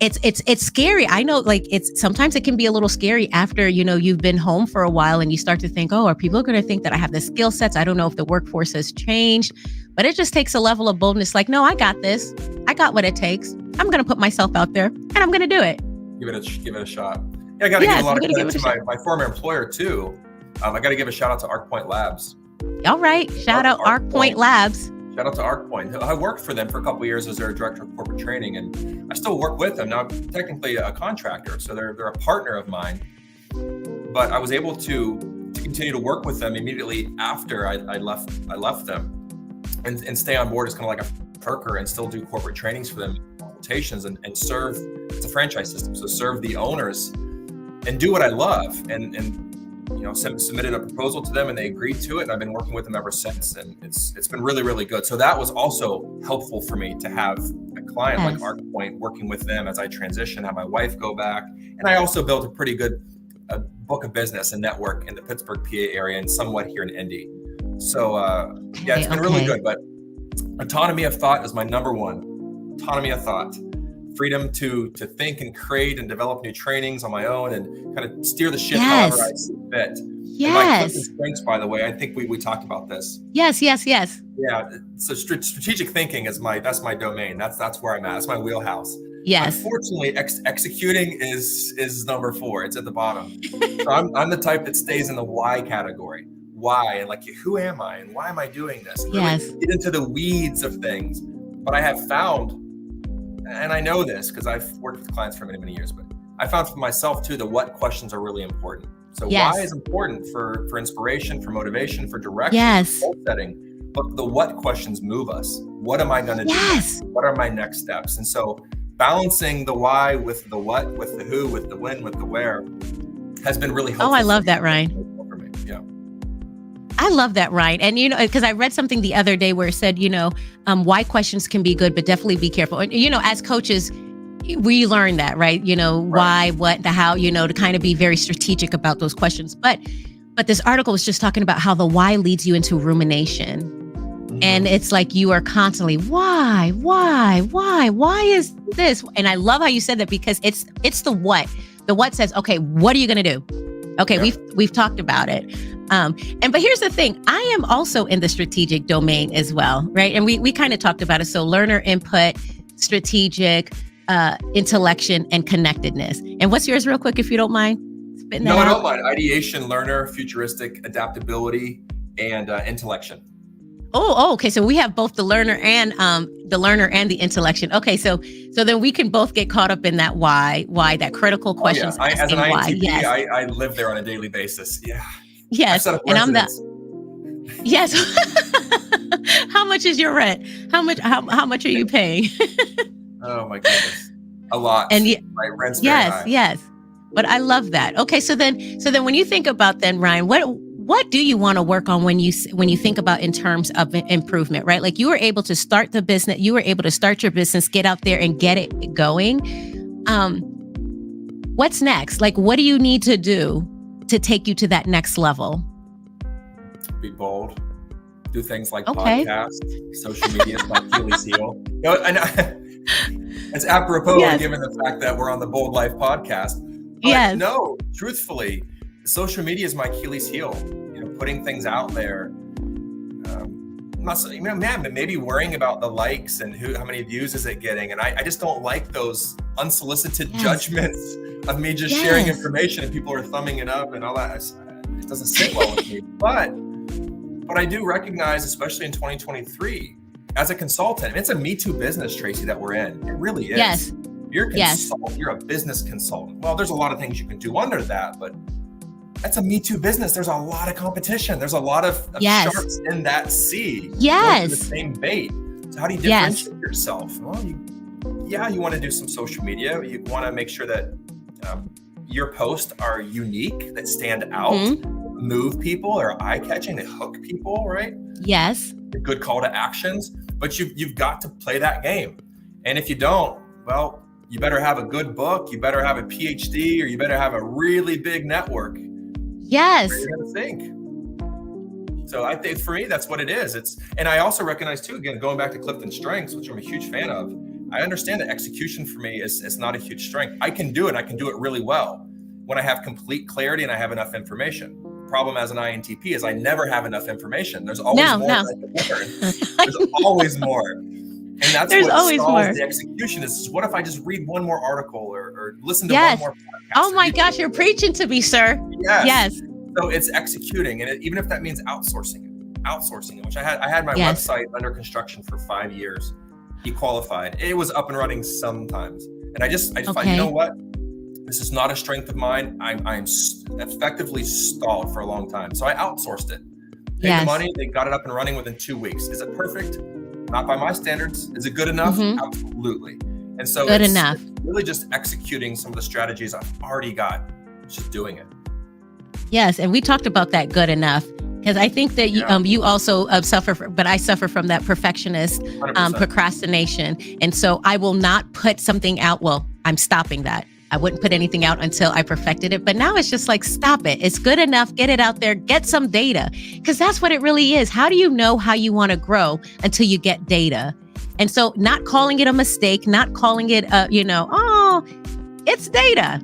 it's scary. I know, like, sometimes it can be a little scary after, you've been home for a while and you start to think, oh, are people going to think that I have the skill sets? I don't know if the workforce has changed, but it just takes a level of boldness. Like, no, I got this. I got what it takes. I'm going to put myself out there and I'm going to do it. Give it a shot. Yeah, I got to give a lot of credit to my former employer too. I got to give a shout out to ArcPoint Labs. All right. Shout out ArcPoint Labs. Shout out to ArcPoint. I worked for them for a couple of years as their director of corporate training, and I still work with them. Now, I'm technically a contractor, so they're a partner of mine. But I was able to continue to work with them immediately after I left them, and stay on board as kind of like a perker and still do corporate trainings for them, consultations, and serve. It's a franchise system, so serve the owners and do what I love. And submitted a proposal to them and they agreed to it. And I've been working with them ever since. And it's been really, really good. So that was also helpful for me to have a client like ArcPoint working with them as I transition, have my wife go back. And I also built a pretty good book of business and network in the Pittsburgh, PA area and somewhat here in Indy. So it's been really good. But autonomy of thought is my number one. Autonomy of thought. Freedom to think and create and develop new trainings on my own and kind of steer the ship however I see fit. Yes. And my strengths, by the way, I think we talked about this. Yes. Yeah. So strategic thinking that's my domain. That's where I'm at. That's my wheelhouse. Yes. Unfortunately, executing is number 4. It's at the bottom. So I'm the type that stays in the why category. Why and like, who am I and why am I doing this? And really get into the weeds of things. But I have found, and I know this because I've worked with clients for many, many years, but I found for myself too, the what questions are really important. So why is important for inspiration, for motivation, for direction, for goal setting, but the what questions move us. What am I going to do? What are my next steps? And so balancing the why with the what, with the who, with the when, with the where has been really helpful. Oh, I love that, Ryan. For me. Yeah. I love that, Ryan. And, because I read something the other day where it said, why questions can be good, but definitely be careful. And, as coaches, we learn that, right? Why, what, the how, to kind of be very strategic about those questions. But this article was just talking about how the why leads you into rumination. Mm-hmm. And it's like you are constantly, why is this? And I love how you said that because it's the what. The what says, okay, what are you going to do? Okay, we've talked about it. But here's the thing, I am also in the strategic domain as well, right? And we kind of talked about it. So learner input, strategic, intellection, and connectedness. And what's yours real quick, if you don't mind? No, I don't mind. Ideation, learner, futuristic, adaptability, and intellection. Oh, okay. So we have both the learner and the intellection. Okay, so then we can both get caught up in that why that critical questions. As an INTP, I live there on a daily basis. Yeah. Yes, and I'm the. Yes. How much is your rent? How much are you paying? Oh my goodness, a lot. And my rent's very high. Yes. But I love that. Okay, so then when you think about then, Ryan, what do you want to work on when you think about in terms of improvement, right? Like you were able to start the business, you were able to start your business, get out there and get it going. What's next? Like, what do you need to do to take you to that next level? Be bold. Do things like podcasts, social media, like Achilles heel. It's apropos Yes. given the fact that we're on the Bold Life podcast. But Yes. no, truthfully, social media is my Achilles heel. Putting things out there. Maybe worrying about the likes and how many views is it getting, and I just don't like those unsolicited judgments of me just sharing information and people are thumbing it up and all that. It doesn't sit well with me. But I do recognize, especially in 2023, as a consultant, it's a Me Too business, Tracy, that we're in. It really is. Yes. You're a business consultant. Well, there's a lot of things you can do under that, but that's a Me Too business. There's a lot of competition. There's a lot of sharks in that sea. Yes. The same bait. So how do you differentiate yourself? Well, you want to do some social media. You want to make sure that your posts are unique, that stand out, move people, or eye-catching, that hook people, right? Yes. A good call to actions. But you've got to play that game. And if you don't, well, you better have a good book, you better have a PhD, or you better have a really big network. Yes. You're going to think. So I think for me, that's what it is. And I also recognize too, again, going back to Clifton's strengths, which I'm a huge fan of, I understand that execution for me is not a huge strength. I can do it. I can do it really well when I have complete clarity and I have enough information. The problem as an INTP is I never have enough information. There's always more that I can learn. There's always more. And that's what stalls the execution is what if I just read one more article or listen to one more podcast? Oh my gosh, you're preaching to me, sir. Yes. So it's executing. And even if that means outsourcing it, which I had my website under construction for 5 years. He qualified. It was up and running sometimes. And I just thought, you know what? This is not a strength of mine. I'm effectively stalled for a long time. So I outsourced it. Paid the money. They got it up and running within 2 weeks. Is it perfect? Not by my standards. Is it good enough? Absolutely. And so it's really just executing some of the strategies I've already got. It's just doing it. Yes. And we talked about that good enough. Because I think that you also but I suffer from that perfectionist procrastination. And so I will not put something out. Well, I'm stopping that. I wouldn't put anything out until I perfected it. But now it's just like, stop it. It's good enough. Get it out there. Get some data. Because that's what it really is. How do you know how you want to grow until you get data? And so not calling it a mistake, not calling it, it's data.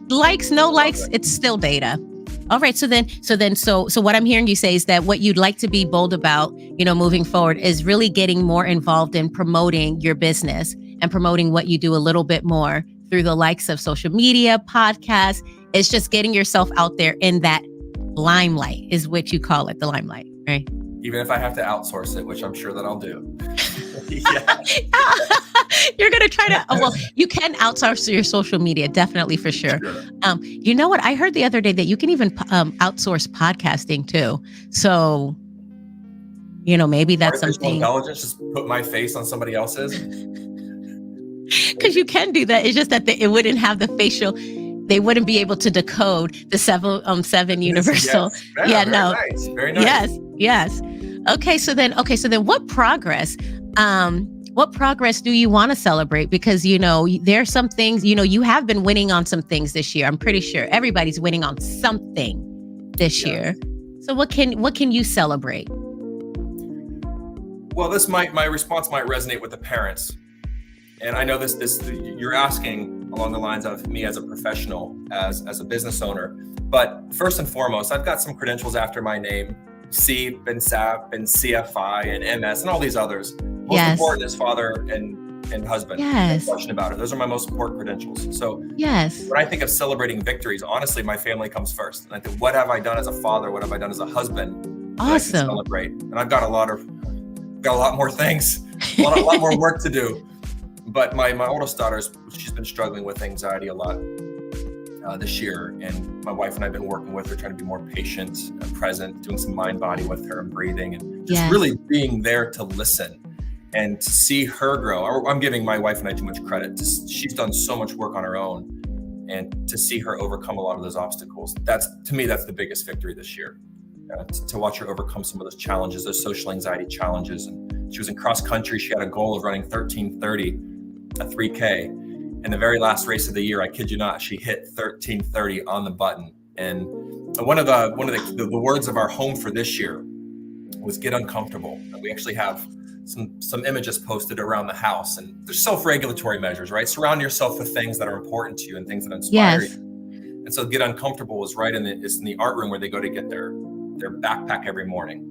Likes, no likes, it's still data. All right. So what I'm hearing you say is that what you'd like to be bold about, moving forward is really getting more involved in promoting your business and promoting what you do a little bit more through the likes of social media, podcasts. It's just getting yourself out there in that limelight is what you call it, the limelight, right? Even if I have to outsource it, which I'm sure that I'll do. You're going to try to, you can outsource your social media, definitely, for sure. You know what? I heard the other day that you can even outsource podcasting too. So, maybe that's something. Intelligence, just put my face on somebody else's. Because you can do that. It's just that it wouldn't have the facial. They wouldn't be able to decode the 7 universal. Very nice. Very nice. Yes. Okay. So then what progress do you want to celebrate? Because, there are some things, you have been winning on some things this year. I'm pretty sure everybody's winning on something this year. So what can you celebrate? Well, my response might resonate with the parents. And I know this you're asking along the lines of me as a professional, as a business owner. But first and foremost, I've got some credentials after my name: CEAP and SAP and CFI and MS and all these others. Most important is father and husband. Yes. No question about it. Those are my most important credentials. So when I think of celebrating victories, honestly, my family comes first. And I think, what have I done as a father? What have I done as a husband? Awesome. That I can celebrate. And I've got a lot more things, a lot more work to do. But my oldest daughter, she's been struggling with anxiety a lot this year. And my wife and I have been working with her, trying to be more patient and present, doing some mind body with her and breathing and just really being there to listen and to see her grow. I'm giving my wife and I too much credit. She's done so much work on her own, and to see her overcome a lot of those obstacles, that's the biggest victory this year. To watch her overcome some of those challenges, those social anxiety challenges. And she was in cross country. She had a goal of running 1330, a 3K. In the very last race of the year, I kid you not, she hit 1330 on the button. And one of the words of our home for this year was get uncomfortable. And we actually have some images posted around the house, and there's self-regulatory measures, right? Surround yourself with things that are important to you and things that inspire you. And so Get Uncomfortable is right it's in the art room where they go to get their backpack every morning.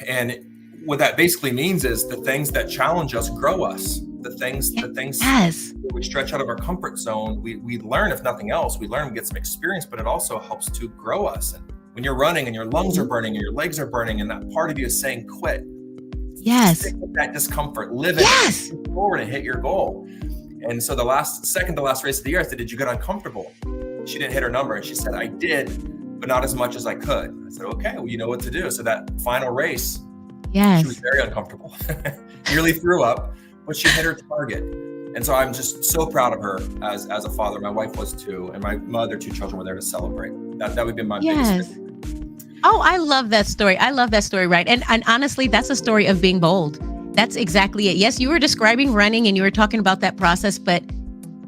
And what that basically means is the things that challenge us grow us. The things where we stretch out of our comfort zone, we learn, if nothing else, we get some experience, but it also helps to grow us. And when you're running and your lungs are burning and your legs are burning and that part of you is saying quit, stick with that discomfort, live it, move forward and hit your goal. And so the second to last race of the year, I said, did you get uncomfortable? She didn't hit her number, and she said, I did, but not as much as I could. I said, okay, well, you know what to do. So that final race, she was very uncomfortable, nearly threw up, but she hit her target. And so I'm just so proud of her as a father. My wife was too, and my other 2 children were there to celebrate. That would be my biggest victory. Oh, I love that story. Right. And honestly, that's a story of being bold. That's exactly it. Yes, you were describing running and you were talking about that process, but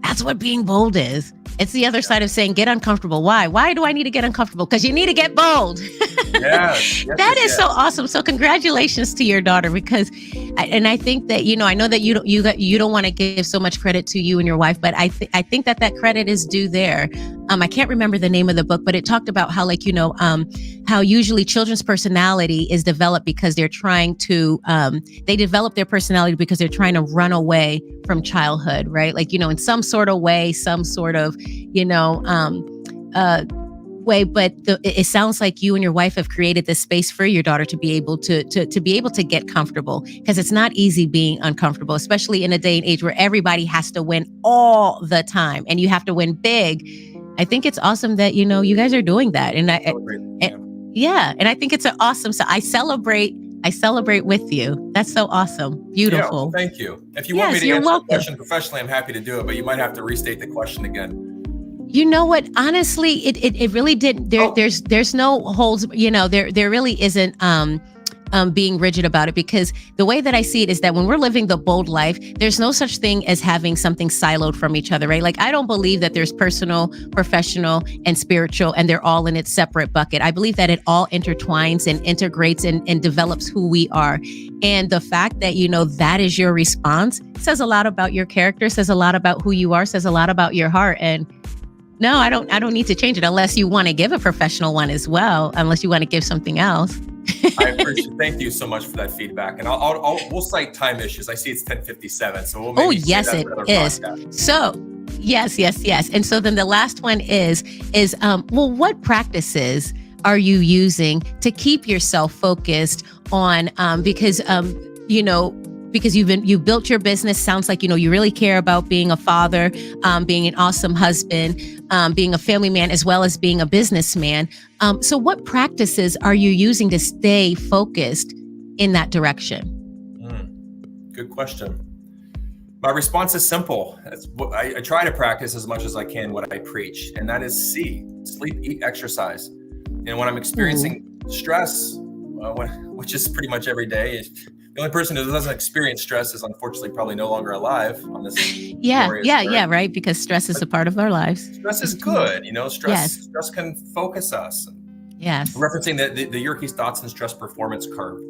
that's what being bold is. It's the other side of saying, get uncomfortable. Why? Why do I need to get uncomfortable? Because you need to get bold. That is so awesome. So congratulations to your daughter, because, I think that, I know that you don't want to give so much credit to you and your wife, but I think that credit is due there. I can't remember the name of the book, but it talked about how, how usually children's personality is developed because they're trying to, they develop their personality because they're trying to run away from childhood, right? In some sort of way, some sort of, way, but it sounds like you and your wife have created this space for your daughter to be able to get comfortable, because it's not easy being uncomfortable, especially in a day and age where everybody has to win all the time and you have to win big. I think it's awesome that, you guys are doing that. And and I think it's awesome. So I celebrate with you. That's so awesome. Beautiful. Yeah, well, thank you. If you want me to answer the question professionally, I'm happy to do it, but you might have to restate the question again. You know what? Honestly, it really did. There's no holds. There really isn't being rigid about it, because the way that I see it is that when we're living the bold life, there's no such thing as having something siloed from each other, right? I don't believe that there's personal, professional, and spiritual, and they're all in its separate bucket. I believe that it all intertwines and integrates and develops who we are. And the fact that, that is your response says a lot about your character, says a lot about who you are, says a lot about your heart. And no, I don't need to change it unless you want to give a professional one as well, unless you want to give something else. I appreciate. Thank you so much for that feedback, and we'll cite time issues. I see it's 10:57, so we'll. Maybe yes, it is. Podcast. So, yes, and so then the last one is what practices are you using to keep yourself focused on because you've built your business. Sounds like, you really care about being a father, being an awesome husband, being a family man, as well as being a businessman. So what practices are you using to stay focused in that direction? Good question. My response is simple. I try to practice as much as I can what I preach, and that is sleep, eat, exercise. And when I'm experiencing stress, which is pretty much every day, the only person who doesn't experience stress is unfortunately probably no longer alive on this. Right. Because stress is a part of our lives. Stress is good. Stress can focus us. Yes. Referencing the Yerkes-Dodson stress performance curve,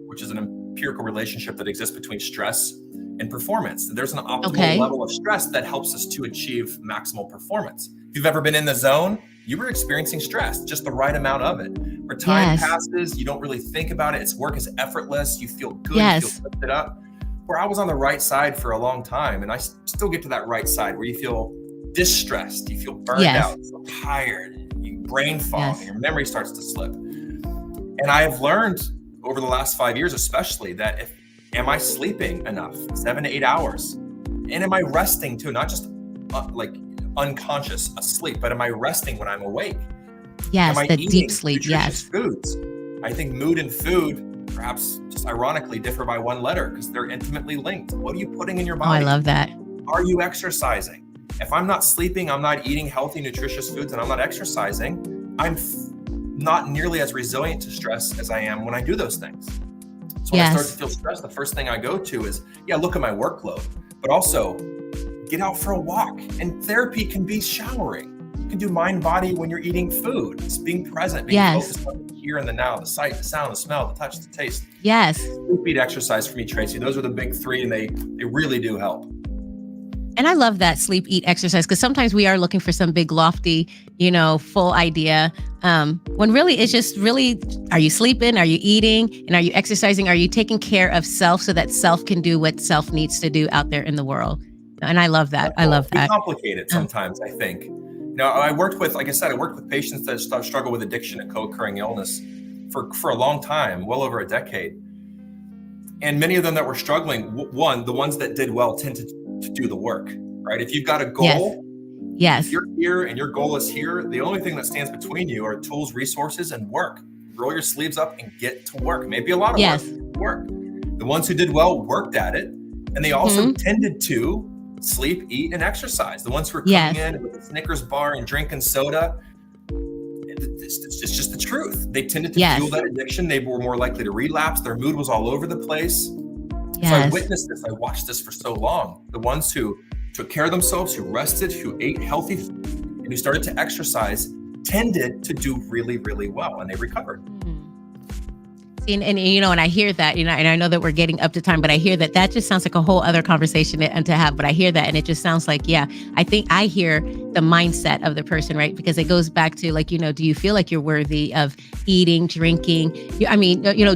which is an empirical relationship that exists between stress and performance. And there's an optimal level of stress that helps us to achieve maximal performance. If you've ever been in the zone, you were experiencing stress, just the right amount of it. Where time passes, you don't really think about it. Work is effortless. You feel good. You feel lifted up. Where I was on the right side for a long time, and I still get to that right side where you feel distressed, you feel burned out, you feel tired, you brain fog, and your memory starts to slip. And I have learned over the last 5 years, especially, that am I sleeping enough, 7 to 8 hours? And am I resting too? Not just unconscious asleep, but am I resting when I'm awake? Yes, the deep sleep. Yes. Foods. I think mood and food, perhaps just ironically, differ by one letter because they're intimately linked. What are you putting in your body? Oh, I love that. Are you exercising? If I'm not sleeping, I'm not eating healthy, nutritious foods, and I'm not exercising, I'm not nearly as resilient to stress as I am when I do those things. So when I start to feel stressed, the first thing I go to is, look at my workload, but also get out for a walk. And therapy can be showering. You can do mind body when you're eating food. It's being present, being focused on the here and the now, the sight, the sound, the smell, the touch, the taste. Yes. Sleep, eat, exercise for me, Tracy. Those are the big three, and they really do help. And I love that sleep, eat, exercise, because sometimes we are looking for some big lofty, full idea. When really it's just really, are you sleeping? Are you eating? And are you exercising? Are you taking care of self so that self can do what self needs to do out there in the world? And I love that. I love that. We complicate it sometimes, I think. I worked with patients that struggle with addiction and co-occurring illness for a long time, well over a decade. And many of them that were struggling, the ones that did well tend to do the work, right? If you've got a goal, yes. If you're here and your goal is here, the only thing that stands between you are tools, resources, and work. Roll your sleeves up and get to work. Maybe a lot of work. The ones who did well worked at it, and they also tended to sleep, eat, and exercise. The ones who are coming in with a Snickers bar and drinking soda, it's just the truth. They tended to fuel that addiction. They were more likely to relapse. Their mood was all over the place. So I witnessed this. I watched this for so long. The ones who took care of themselves, who rested, who ate healthy, and who started to exercise tended to do really, really well, and they recovered. And I hear that, and I know that we're getting up to time, but I hear that just sounds like a whole other conversation to have. But I hear that, and it just sounds like, I think I hear the mindset of the person, right? Because it goes back to do you feel like you're worthy of eating, drinking?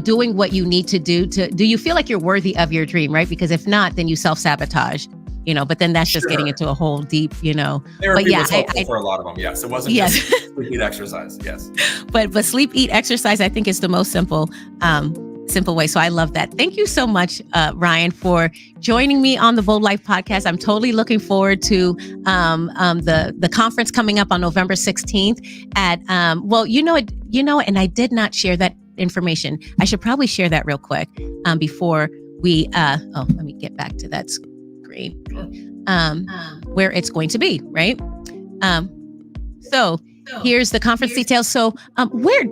Doing what you need to do you feel like you're worthy of your dream, right? Because if not, then you self-sabotage. But then that's just getting into a whole deep, Therapy was helpful for a lot of them. Yes, it wasn't just sleep, eat, exercise. Yes, but sleep, eat, exercise, I think is the most simple way. So I love that. Thank you so much, Ryan, for joining me on the Bold Life podcast. I'm totally looking forward to the conference coming up on November 16th at and I did not share that information. I should probably share that real quick before we. Let me get back to that screen. Where it's going to be, right? So here's the conference details. So where,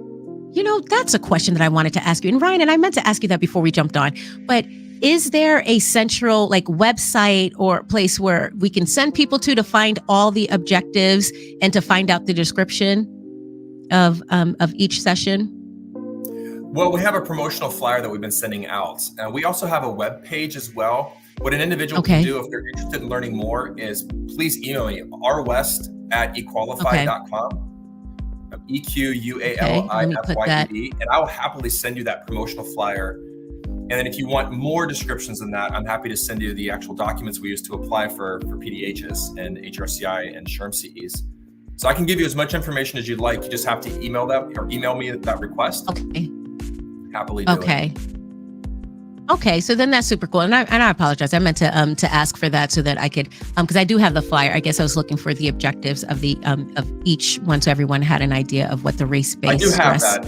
that's a question that I wanted to ask you. And Ryan, and I meant to ask you that before we jumped on, but is there a central website or place where we can send people to find all the objectives and to find out the description of each session? Well, we have a promotional flyer that we've been sending out. We also have a web page as well. What an individual can do if they're interested in learning more is please email me, rwest@equalify.com, EQUALIFYED, and I will happily send you that promotional flyer. And then if you want more descriptions than that, I'm happy to send you the actual documents we use to apply for PDHs and HRCI and SHRM CEs. So I can give you as much information as you'd like. You just have to email me that request. Okay. Happily do it. Okay, so then that's super cool, and I apologize. I meant to ask for that so that I could, because I do have the flyer. I guess I was looking for the objectives of the of each one, so everyone had an idea of what the race-based. I do have that.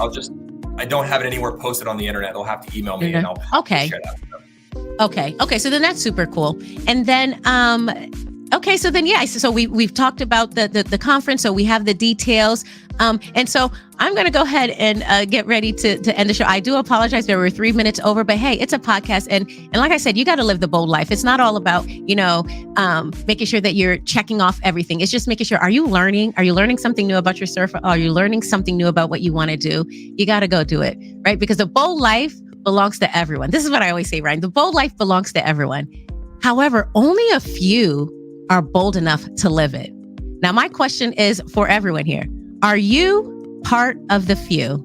I don't have it anywhere posted on the internet. They'll have to email me, and I'll share that with them. Okay, so then that's super cool, and then so we've talked about the conference, so we have the details. And so I'm going to go ahead and get ready to end the show. I do apologize. There were 3 minutes over, but hey, it's a podcast. And like I said, you got to live the bold life. It's not all about, making sure that you're checking off everything. It's just making sure, are you learning? Are you learning something new about your surf? Are you learning something new about what you want to do? You got to go do it, right? Because the bold life belongs to everyone. This is what I always say, Ryan. The bold life belongs to everyone. However, only a few are bold enough to live it. Now, my question is for everyone here. Are you part of the few?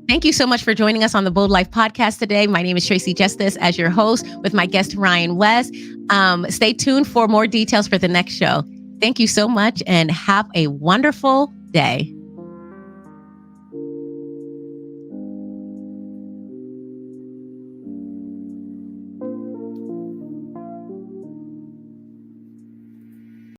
Thank you so much for joining us on the Bold Life podcast today. My name is Tracy Justice as your host with my guest, Ryan West. Stay tuned for more details for the next show. Thank you so much and have a wonderful day.